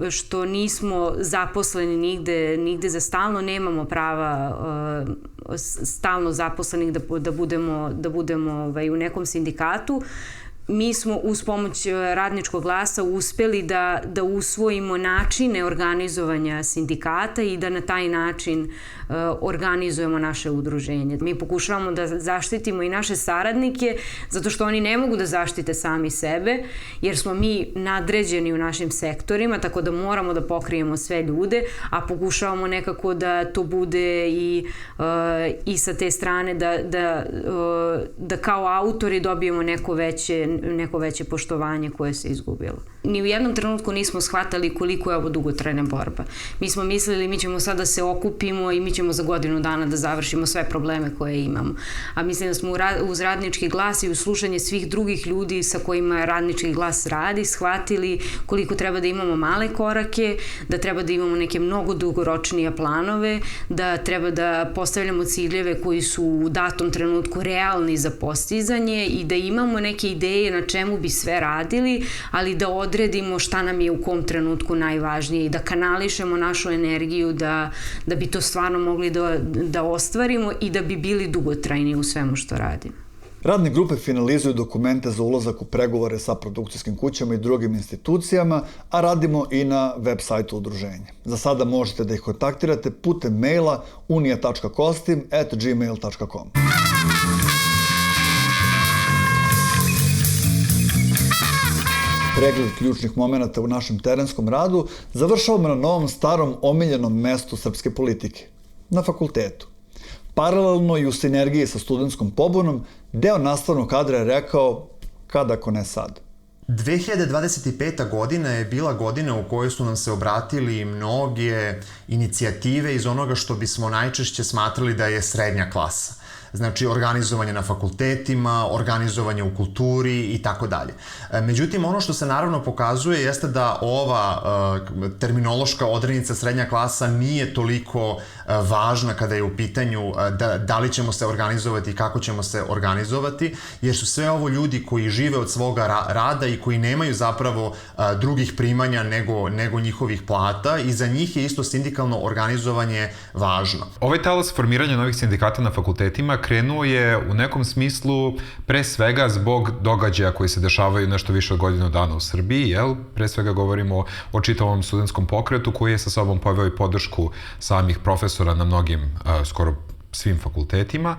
I: što nismo zaposleni nigde za stalno, nemamo prava stalno zaposlenih da budemo u nekom sindikatu, mi smo uz pomoć Radničkog glasa uspeli da usvojimo načine organizovanja sindikata i da na taj način organizujemo naše udruženje. Mi pokušavamo da zaštitimo i naše saradnike zato što oni ne mogu da zaštite sami sebe jer smo mi nadređeni u našim sektorima, tako da moramo da pokrijemo sve ljude, a pokušavamo nekako da to bude i sa te strane da kao autori dobijemo neko veće poštovanje koje se izgubilo. Ni u jednom trenutku nismo shvatali koliko je ovo dugotrajna borba. Mi smo mislili mi ćemo sad da se okupimo i mi ćemo za godinu dana da završimo sve probleme koje imamo. A mislim da smo uz Radnički glas i uz slušanje svih drugih ljudi sa kojima Radnički glas radi, shvatili koliko treba da imamo male korake, da treba da imamo neke mnogo dugoročnije planove, da treba da postavljamo ciljeve koji su u datom trenutku realni za postizanje i da imamo neke ideje na čemu bi sve radili, ali da odredimo šta nam je u kom trenutku najvažnije i da kanališemo našu energiju da bi to stvarno mogli da ostvarimo i da bi bili dugotrajni u svemu što radimo.
K: Radne grupe finalizuju dokumente za ulazak u pregovore sa produkcijskim kućama i drugim institucijama, a radimo i na web sajtu udruženja. Za sada možete da ih kontaktirate putem maila unija.kostim@gmail.com. Pregled ključnih momenta u našem terenskom radu završavamo na novom starom omiljenom mestu srpske politike, na fakultetu. Paralelno i u sinergiji sa studentskom pobunom, deo nastavnog kadra je rekao kad ako ne sad.
C: 2025. godina je bila godina u kojoj su nam se obratili mnoge inicijative iz onoga što bismo najčešće smatrali da je srednja klasa. Znači, organizovanje na fakultetima, organizovanje u kulturi i tako dalje. Međutim, ono što se naravno pokazuje jeste da ova terminološka odrednica srednja klasa nije toliko važna kada je u pitanju da li ćemo se organizovati i kako ćemo se organizovati, jer su sve ovo ljudi koji žive od svoga rada i koji nemaju zapravo drugih primanja nego njihovih plata i za njih je isto sindikalno organizovanje važno.
J: Ovaj talas formiranja novih sindikata na fakultetima krenuo je u nekom smislu pre svega zbog događaja koji se dešavaju nešto više od godinu dana u Srbiji, jel? Pre svega govorimo o čitavom studentskom pokretu koji je sa sobom poveo i podršku samih profesora na mnogim, skoro svim fakultetima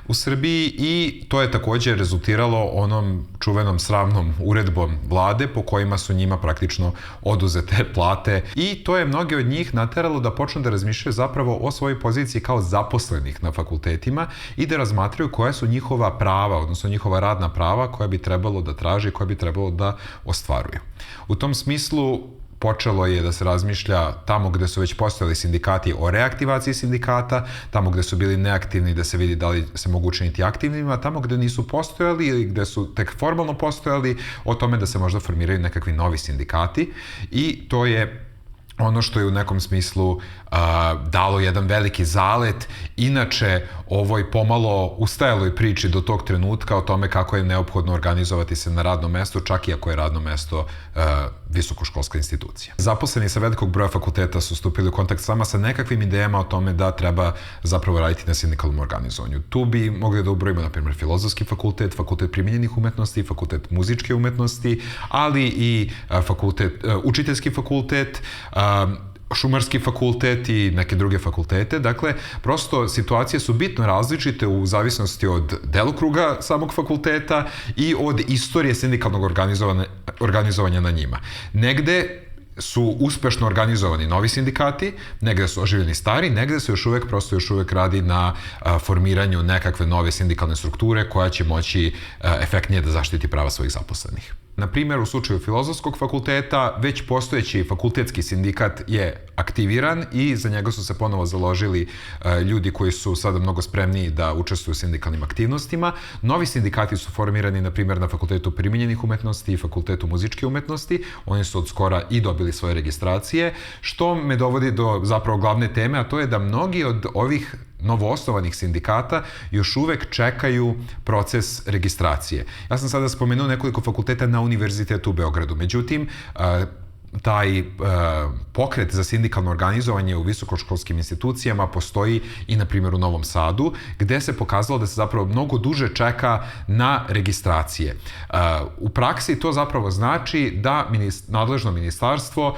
J: u Srbiji i to je takođe rezultiralo onom čuvenom sramnom uredbom vlade po kojima su njima praktično oduzete plate i to je mnoge od njih nateralo da počnu da razmišljaju zapravo o svojoj poziciji kao zaposlenih na fakultetima i da razmatraju koja su njihova prava, odnosno njihova radna prava koja bi trebalo da traže i koja bi trebalo da ostvaruju. U tom smislu počelo je da se razmišlja tamo gde su već postojali sindikati o reaktivaciji sindikata, tamo gde su bili neaktivni da se vidi da li se mogu učiniti aktivnima, tamo gde nisu postojali ili gde su tek formalno postojali, o tome da se možda formiraju nekakvi novi sindikati i to je ono što je u nekom smislu dalo jedan veliki zalet inače ovoj pomalo ustajaloj priči do tog trenutka o tome kako je neophodno organizovati se na radnom mestu, čak i ako je radno mesto visokoškolska institucija. Zaposleni sa velikog broja fakulteta su stupili u kontakt sama sa nekakvim idejama o tome da treba zapravo raditi na sindikalnom organizovanju. Tu bi mogli da ubrojimo, na primjer, Filozofski fakultet, Fakultet primenjenih umetnosti, Fakultet muzičke umetnosti, ali i Učiteljski fakultet, Šumarski fakultet i neke druge fakultete. Dakle, prosto situacije su bitno različite u zavisnosti od delokruga samog fakulteta i od istorije sindikalnog organizovanja na njima. Negde su uspešno organizovani novi sindikati, negde su oživljeni stari, negde se još uvek radi na formiranju nekakve nove sindikalne strukture koja će moći efektnije da zaštiti prava svojih zaposlenih. Na primjer, u slučaju Filozofskog fakulteta, već postojeći fakultetski sindikat je aktiviran i za njega su se ponovo založili ljudi koji su sada mnogo spremniji da učestvuju u sindikalnim aktivnostima. Novi sindikati su formirani, na primjer, na Fakultetu primenjenih umetnosti i Fakultetu muzičke umetnosti. Oni su od skora i dobili svoje registracije, što me dovodi do zapravo glavne teme, a to je da mnogi od ovih novoosnovanih sindikata još uvek čekaju proces registracije. Ja sam sada spomenuo nekoliko fakulteta na Univerzitetu u Beogradu, međutim, taj pokret za sindikalno organizovanje u visokoškolskim institucijama postoji i, na primjer, u Novom Sadu, gde se pokazalo da se zapravo mnogo duže čeka na registracije. U praksi to zapravo znači da nadležno ministarstvo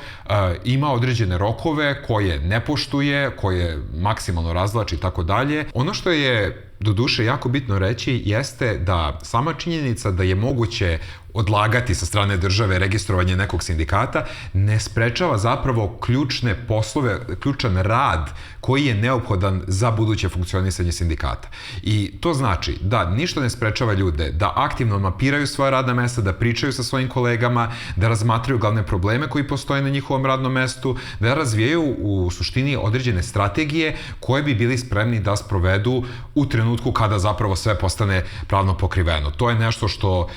J: ima određene rokove koje ne poštuje, koje maksimalno razvlači i tako dalje. Ono što je doduše jako bitno reći jeste da sama činjenica da je moguće odlagati sa strane države registrovanje nekog sindikata ne sprečava zapravo ključne poslove, ključan rad koji je neophodan za buduće funkcionisanje sindikata. I to znači da ništa ne sprečava ljude da aktivno mapiraju svoja radna mesta, da pričaju sa svojim kolegama, da razmatraju glavne probleme koji postoje na njihovom radnom mestu, da razvijaju u suštini određene strategije koje bi bili spremni da sprovedu u trenutku kada zapravo sve postane pravno pokriveno. To je nešto što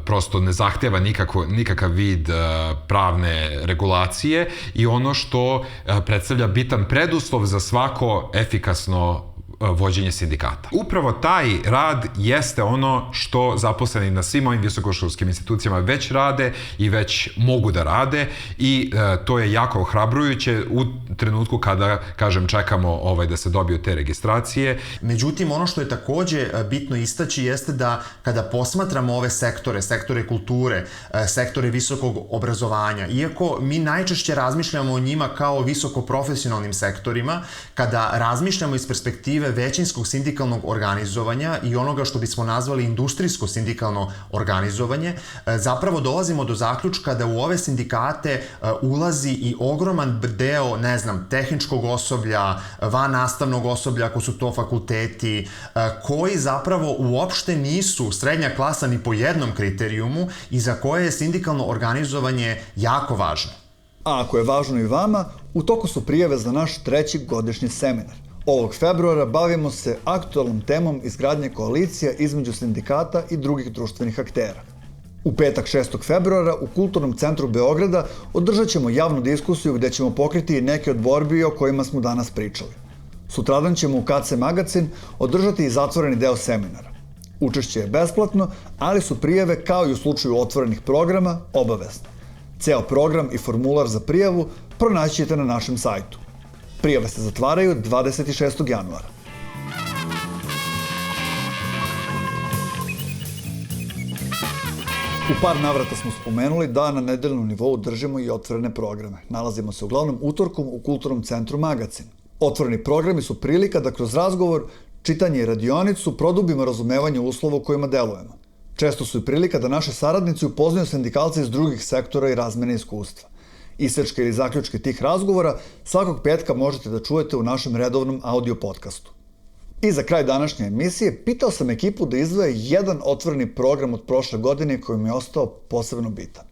J: prosto ne zahteva nikakav vid pravne regulacije i ono što predstavlja bitan preduslov za svako efikasno vođenje sindikata. Upravo taj rad jeste ono što zaposleni na svim ovim visokoškolskim institucijama već rade i već mogu da rade i to je jako ohrabrujuće u trenutku kada, kažem, čekamo da se dobiju te registracije.
C: Međutim, ono što je takođe bitno istaći jeste da kada posmatramo ove sektore kulture, sektore visokog obrazovanja, iako mi najčešće razmišljamo o njima kao visoko profesionalnim sektorima, kada razmišljamo iz perspektive većinskog sindikalnog organizovanja i onoga što bismo nazvali industrijsko sindikalno organizovanje, zapravo dolazimo do zaključka da u ove sindikate ulazi i ogroman deo, tehničkog osoblja, van nastavnog osoblja, ako su to fakulteti, koji zapravo uopšte nisu srednja klasa ni po jednom kriterijumu i za koje je sindikalno organizovanje jako važno.
K: A ako je važno i vama, u toku su prijave za naš 3. godišnji seminar. Ovog februara bavimo se aktualnom temom izgradnje koalicija između sindikata i drugih društvenih aktera. U petak 6. februara u Kulturnom centru Beograda održat ćemo javnu diskusiju gde ćemo pokriti neke od borbi o kojima smo danas pričali. Sutradan ćemo u KC Magazin održati i zatvoreni deo seminara. Učešće je besplatno, ali su prijave, kao i u slučaju otvorenih programa, obavezne. Ceo program i formular za prijavu pronaći ćete na našem sajtu. Prijave se zatvaraju 26. januara. U par navrata smo spomenuli da na nedeljnom nivou držimo i otvorene programe. Nalazimo se uglavnom utorkom u Kulturnom centru Magazin. Otvoreni programi su prilika da kroz razgovor, čitanje i radionicu produbimo razumevanje uslova u kojima delujemo. Često su i prilika da naše saradnici upoznaju sindikalce iz drugih sektora i razmene iskustva. Isečke ili zaključke tih razgovora svakog petka možete da čujete u našem redovnom audio podcastu. I za kraj današnje emisije pitao sam ekipu da izdvoje jedan otvoreni program od prošle godine koji mi je ostao posebno bitan.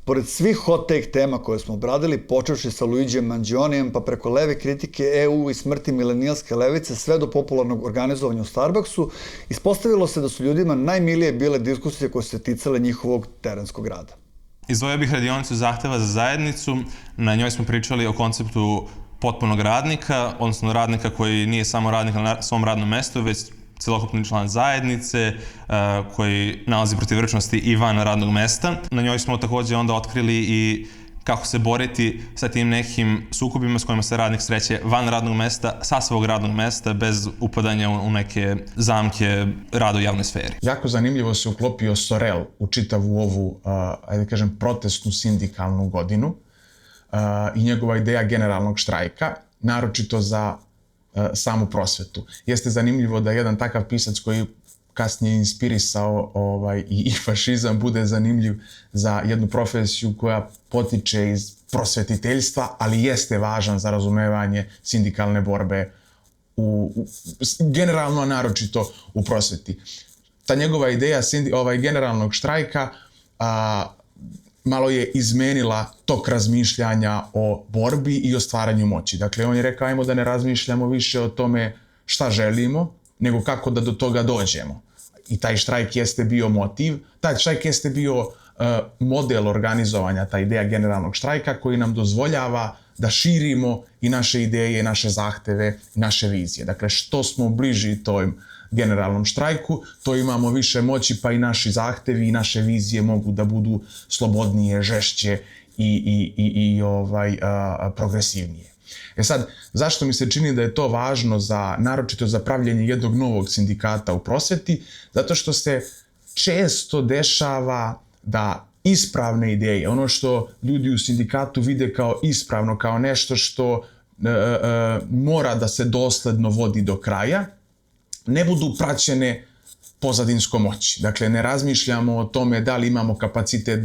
K: Pored svih hot take tema koje smo obradili, počevši sa Luigijem Mangionijem pa preko leve kritike EU i smrti milenijalske levice sve do popularnog organizovanja u Starbucksu, ispostavilo se da su ljudima najmilije bile diskusije koje se ticale njihovog terenskog rada.
L: Izdvojio bih radionicu zahteva za zajednicu. Na njoj smo pričali o konceptu potpunog radnika, odnosno radnika koji nije samo radnik na svom radnom mestu, već celokupni član zajednice koji nalazi protivrečnosti i van radnog mesta. Na njoj smo takođe onda otkrili i kako se boriti sa tim nekim sukobima s kojima se radnik sreće van radnog mesta, sa svog radnog mesta, bez upadanja u neke zamke rada u javnoj sferi.
H: Jako zanimljivo se uklopio Sorel u čitavu ovu, protestnu sindikalnu godinu i njegova ideja generalnog štrajka, naročito za samu prosvetu. Jeste zanimljivo da jedan takav pisac koji kasnije inspirisao i fašizam bude zanimljiv za jednu profesiju koja potiče iz prosvetiteljstva, ali jeste važan za razumevanje sindikalne borbe generalno, a naročito u prosveti. Ta njegova ideja generalnog štrajka malo je izmenila tok razmišljanja o borbi i o stvaranju moći. Dakle, on je rekao, ajmo da ne razmišljamo više o tome šta želimo, nego kako da do toga dođemo. I taj štrajk jeste bio motiv, taj štrajk jeste bio model organizovanja, ta ideja generalnog štrajka koji nam dozvoljava da širimo i naše ideje, i naše zahteve, i naše vizije. Dakle, što smo bliži tom generalnom štrajku, to imamo više moći, pa i naši zahtevi i naše vizije mogu da budu slobodnije, žešće i progresivnije. Sad, zašto mi se čini da je to važno naročito za pravljenje jednog novog sindikata u prosveti? Zato što se često dešava da ispravne ideje, ono što ljudi u sindikatu vide kao ispravno, kao nešto što mora da se dosledno vodi do kraja, ne budu praćene pozadinskom moći. Dakle, ne razmišljamo o tome da li imamo kapacitet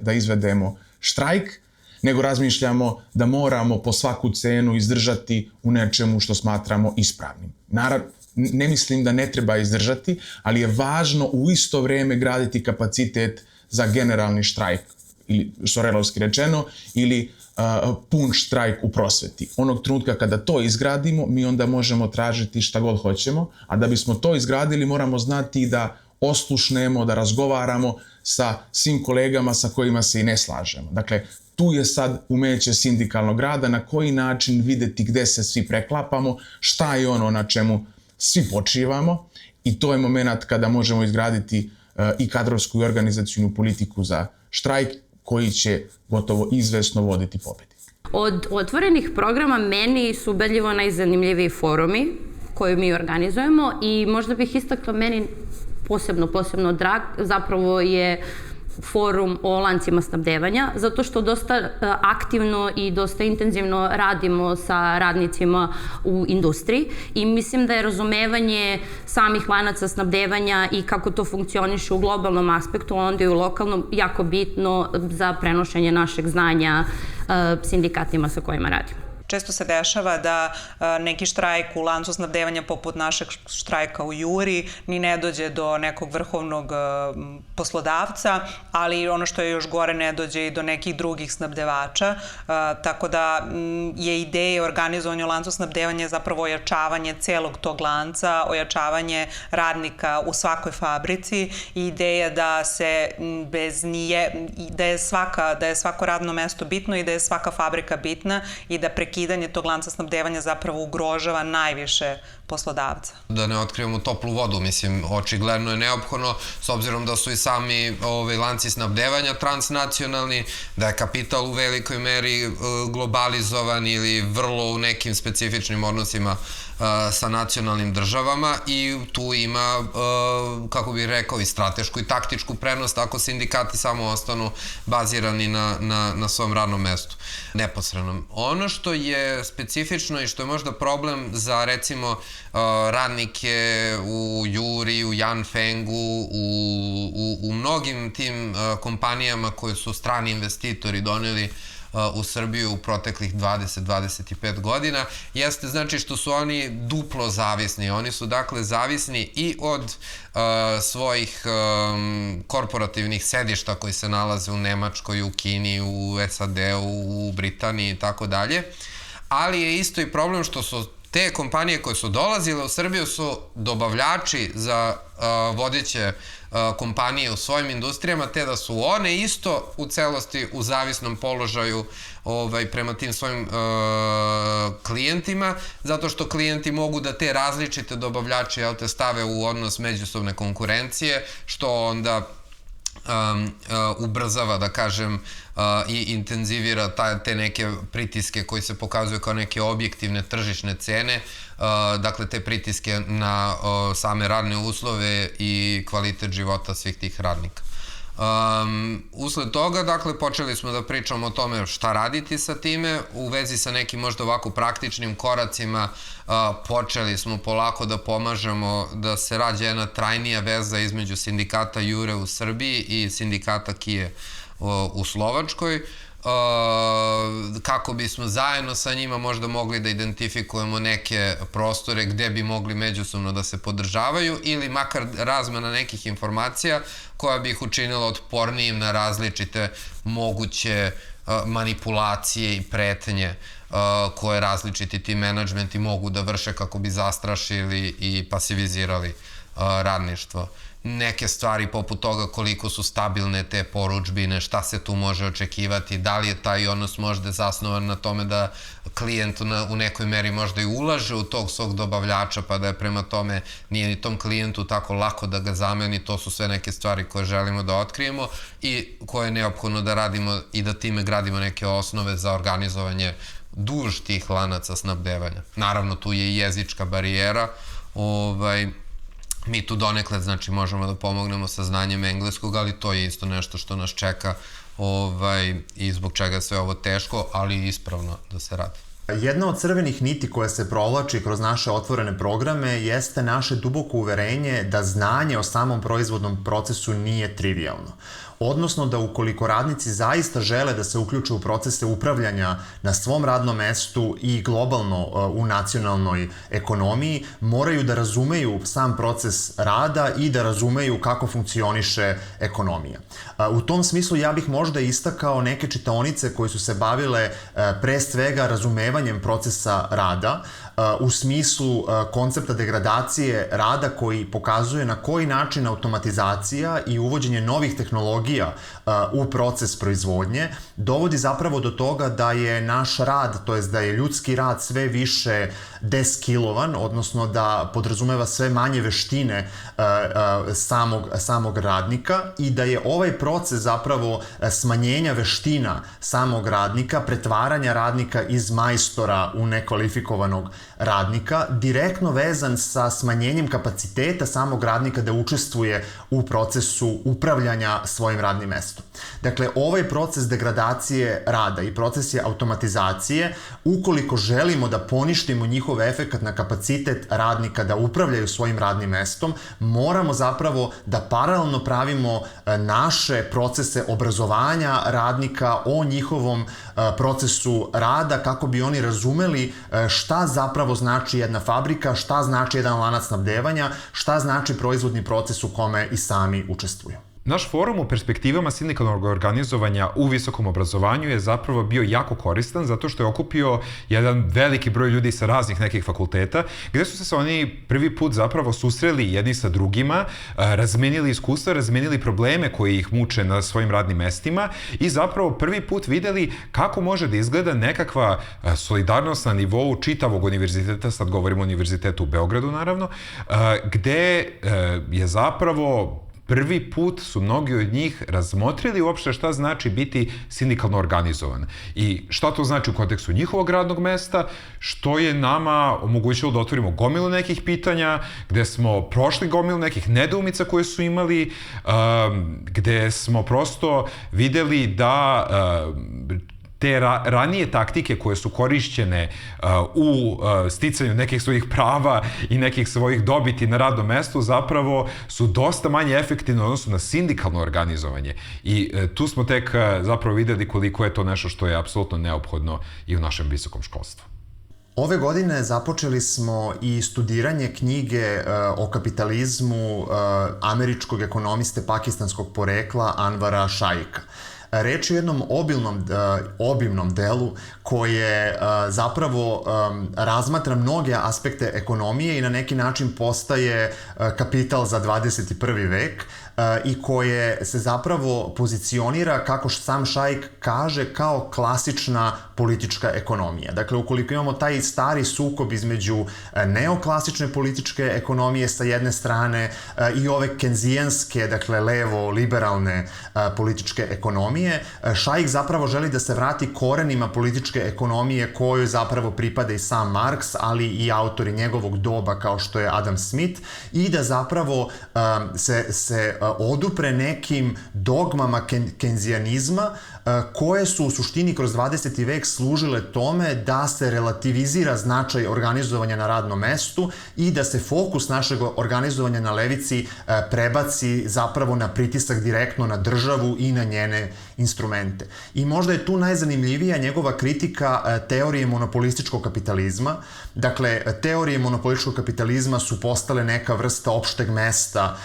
H: da izvedemo štrajk, nego razmišljamo da moramo po svaku cenu izdržati u nečemu što smatramo ispravnim. Naravno, ne mislim da ne treba izdržati, ali je važno u isto vreme graditi kapacitet za generalni štrajk, ili šorelovski rečeno, ili pun štrajk u prosveti. Onog trenutka kada to izgradimo, mi onda možemo tražiti šta god hoćemo, a da bismo to izgradili moramo znati da oslušnemo, da razgovaramo sa svim kolegama sa kojima se i ne slažemo. Dakle, tu je sad umeće sindikalnog rada, na koji način videti gde se svi preklapamo, šta je ono na čemu svi počivamo, i to je moment kada možemo izgraditi i kadrovsku i organizacijnu politiku za štrajk koji će gotovo izvesno voditi pobedi.
M: Od otvorenih programa meni su ubedljivo najzanimljiviji forumi koje mi organizujemo i možda bih istakla meni posebno drag, zapravo je forum o lancima snabdevanja, zato što dosta aktivno i dosta intenzivno radimo sa radnicima u industriji i mislim da je razumevanje samih lanaca snabdevanja i kako to funkcioniše u globalnom aspektu, onda i u lokalnom, jako bitno za prenošenje našeg znanja sindikatima sa kojima radimo.
B: Često se dešava da neki štrajk u lancu snabdevanja poput našeg štrajka u Juri ni ne dođe do nekog vrhovnog poslodavca, ali ono što je još gore ne dođe i do nekih drugih snabdevača, tako da je ideja organizovanja u lancu snabdevanja zapravo ojačavanje celog tog lanca, ojačavanje radnika u svakoj fabrici i ideja da se da je svako radno mesto bitno i da je svaka fabrika bitna i da prekidanje tog lanca snabdevanja zapravo ugrožava najviše poslodavca.
D: Da ne otkrivamo toplu vodu, mislim, očigledno je neophodno, s obzirom da su i sami lanci snabdevanja transnacionalni, da je kapital u velikoj meri globalizovan ili vrlo u nekim specifičnim odnosima sa nacionalnim državama i tu ima, kako bih rekao, i stratešku i taktičku prednost ako sindikati samo ostanu bazirani na svom radnom mestu, neposrednom. Ono što je specifično i što je možda problem za, recimo, radnike u Juri, u Yanfengu, u mnogim tim kompanijama koje su strani investitori doneli u Srbiju u proteklih 20-25 godina, jeste znači što su oni duplo zavisni. Oni su dakle zavisni i od svojih korporativnih sedišta koji se nalaze u Nemačkoj, u Kini, u SAD-u, u Britaniji i tako dalje, ali je isto i problem što su te kompanije koje su dolazile u Srbiju su dobavljači za vodeće kompanije u svojim industrijama, te da su one isto u celosti u zavisnom položaju prema tim svojim klijentima, zato što klijenti mogu da te različite dobavljače stave u odnos međusobne konkurencije, što onda ubrzava, da kažem, i intenzivira te neke pritiske koji se pokazuju kao neke objektivne tržišne cene, dakle te pritiske na same radne uslove i kvalitet života svih tih radnika. Usled toga, dakle, počeli smo da pričamo o tome šta raditi sa time, u vezi sa nekim možda ovako praktičnim koracima počeli smo polako da pomažemo da se rađa jedna trajnija veza između sindikata Jure u Srbiji i sindikata Kije u Slovačkoj, kako bismo zajedno sa njima možda mogli da identifikujemo neke prostore gde bi mogli međusobno da se podržavaju ili makar razmena nekih informacija koja bi ih učinila otpornijim na različite moguće manipulacije i pretnje koje različiti ti menadžmenti mogu da vrše kako bi zastrašili i pasivizirali radništvo. neke stvari poput toga koliko su stabilne te porudžbine, šta se tu može očekivati, da li je taj odnos možda zasnovan na tome da klijent u nekoj meri možda i ulaže u tog svog dobavljača, pa da je prema tome nije ni tom klijentu tako lako da ga zameni. To su sve neke stvari koje želimo da otkrijemo i koje je neophodno da radimo i da time gradimo neke osnove za organizovanje duž tih lanaca snabdevanja. Naravno, tu je i jezička barijera. Mi tu donekle, znači, možemo da pomognemo sa znanjem engleskog, ali to je isto nešto što nas čeka i zbog čega je sve ovo teško, ali ispravno da se radi.
C: Jedna od crvenih niti koja se provlači kroz naše otvorene programe jeste naše duboko uverenje da znanje o samom proizvodnom procesu nije trivialno. Odnosno da ukoliko radnici zaista žele da se uključe u procese upravljanja na svom radnom mestu i globalno u nacionalnoj ekonomiji, moraju da razumeju sam proces rada i da razumeju kako funkcioniše ekonomija. U tom smislu ja bih možda istakao neke čitaonice koje su se bavile pre svega razumevanjem procesa rada, u smislu koncepta degradacije rada koji pokazuje na koji način automatizacija i uvođenje novih tehnologija u proces proizvodnje dovodi zapravo do toga da je naš rad, to jest da je ljudski rad sve više deskilovan, odnosno da podrazumeva sve manje veštine samog radnika i da je ovaj proces zapravo smanjenja veština samog radnika, pretvaranja radnika iz majstora u nekvalifikovanog radnika, direktno vezan sa smanjenjem kapaciteta samog radnika da učestvuje u procesu upravljanja svojim radnim mestom. Dakle, ovaj proces degradacije rada i proces automatizacije, ukoliko želimo da poništimo njihov efekat na kapacitet radnika da upravljaju svojim radnim mestom, moramo zapravo da paralelno pravimo naše procese obrazovanja radnika o njihovom procesu rada kako bi oni razumeli šta zapravo znači jedna fabrika, šta znači jedan lanac snabdevanja, šta znači proizvodni proces u kome i sami učestvuju.
J: Naš forum u perspektivama sindikalnog organizovanja u visokom obrazovanju je zapravo bio jako koristan zato što je okupio jedan veliki broj ljudi sa raznih nekih fakulteta, gde su se oni prvi put zapravo susreli jedni sa drugima, razmenili iskustva, razmenili probleme koji ih muče na svojim radnim mestima i zapravo prvi put videli kako može da izgleda nekakva solidarnost na nivou čitavog univerziteta, sad govorimo o univerzitetu u Beogradu naravno, gde je zapravo prvi put su mnogi od njih razmotrili uopšte šta znači biti sindikalno organizovan i šta to znači u kontekstu njihovog radnog mesta, što je nama omogućilo da otvorimo gomilu nekih pitanja, gde smo prošli gomilu nekih nedoumica koje su imali, gde smo prosto videli da te ranije taktike koje su korišćene u sticanju nekih svojih prava i nekih svojih dobiti na radnom mestu zapravo su dosta manje efektivne u odnosu na sindikalno organizovanje. I tu smo tek zapravo videli koliko je to nešto što je apsolutno neophodno i u našem visokom školstvu.
C: Ove godine započeli smo i studiranje knjige o kapitalizmu američkog ekonomiste pakistanskog porekla Anvara Shaikha. Reč je o jednom obimnom delu koje zapravo razmatra mnoge aspekte ekonomije i na neki način postaje kapital za 21. vek i koje se zapravo pozicionira, kako sam Shaikh kaže, kao klasična politička ekonomija. Dakle, ukoliko imamo taj stari sukob između neoklasične političke ekonomije sa jedne strane i ove kenzijanske, dakle levo-liberalne političke ekonomije, Shaikh zapravo želi da se vrati korenima političke ekonomije kojoj zapravo pripada i sam Marks, ali i autori njegovog doba kao što je Adam Smith i da zapravo se odupre nekim dogmama kenzijanizma koje su u suštini kroz 20. vek služile tome da se relativizira značaj organizovanja na radnom mestu i da se fokus našeg organizovanja na levici prebaci zapravo na pritisak direktno na državu i na njene instrumente. I možda je tu najzanimljivija njegova kritika teorije monopolističkog kapitalizma. Dakle, teorije monopolističkog kapitalizma su postale neka vrsta opšteg mesta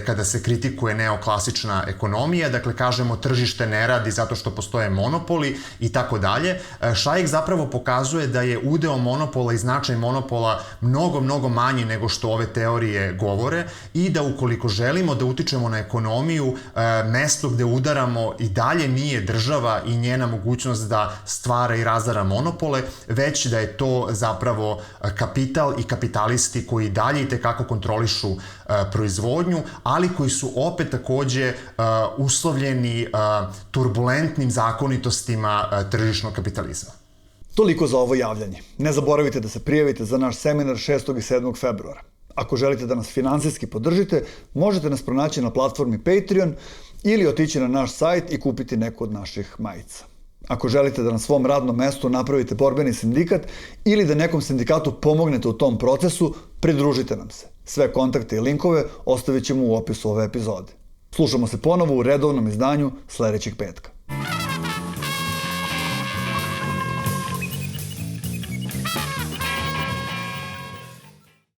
C: kada se kritikuje neoklasična ekonomija, dakle kažemo tržište ne radi zato što postoje monopoli i tako dalje. Štrajk zapravo pokazuje da je udeo monopola i značaj monopola mnogo manji nego što ove teorije govore i da ukoliko želimo da utičemo na ekonomiju, mesto gde udaramo i dalje nije država i njena mogućnost da stvara i razara monopole, već da je to zapravo kapital i kapitalisti koji dalje i tekako kontrolišu proizvodnju, ali koji su opet takođe uslovljeni turbulentnim zakonitostima tržišnog kapitalizma.
K: Toliko za ovo javljanje. Ne zaboravite da se prijavite za naš seminar 6. i 7. februara. Ako želite da nas finansijski podržite, možete nas pronaći na platformi Patreon ili otići na naš sajt i kupiti neku od naših majica. Ako želite da na svom radnom mestu napravite borbeni sindikat ili da nekom sindikatu pomognete u tom procesu, pridružite nam se. Sve kontakte i linkove ostavit ćemo u opisu ove epizode. Slušamo se ponovo u redovnom izdanju sledećeg petka.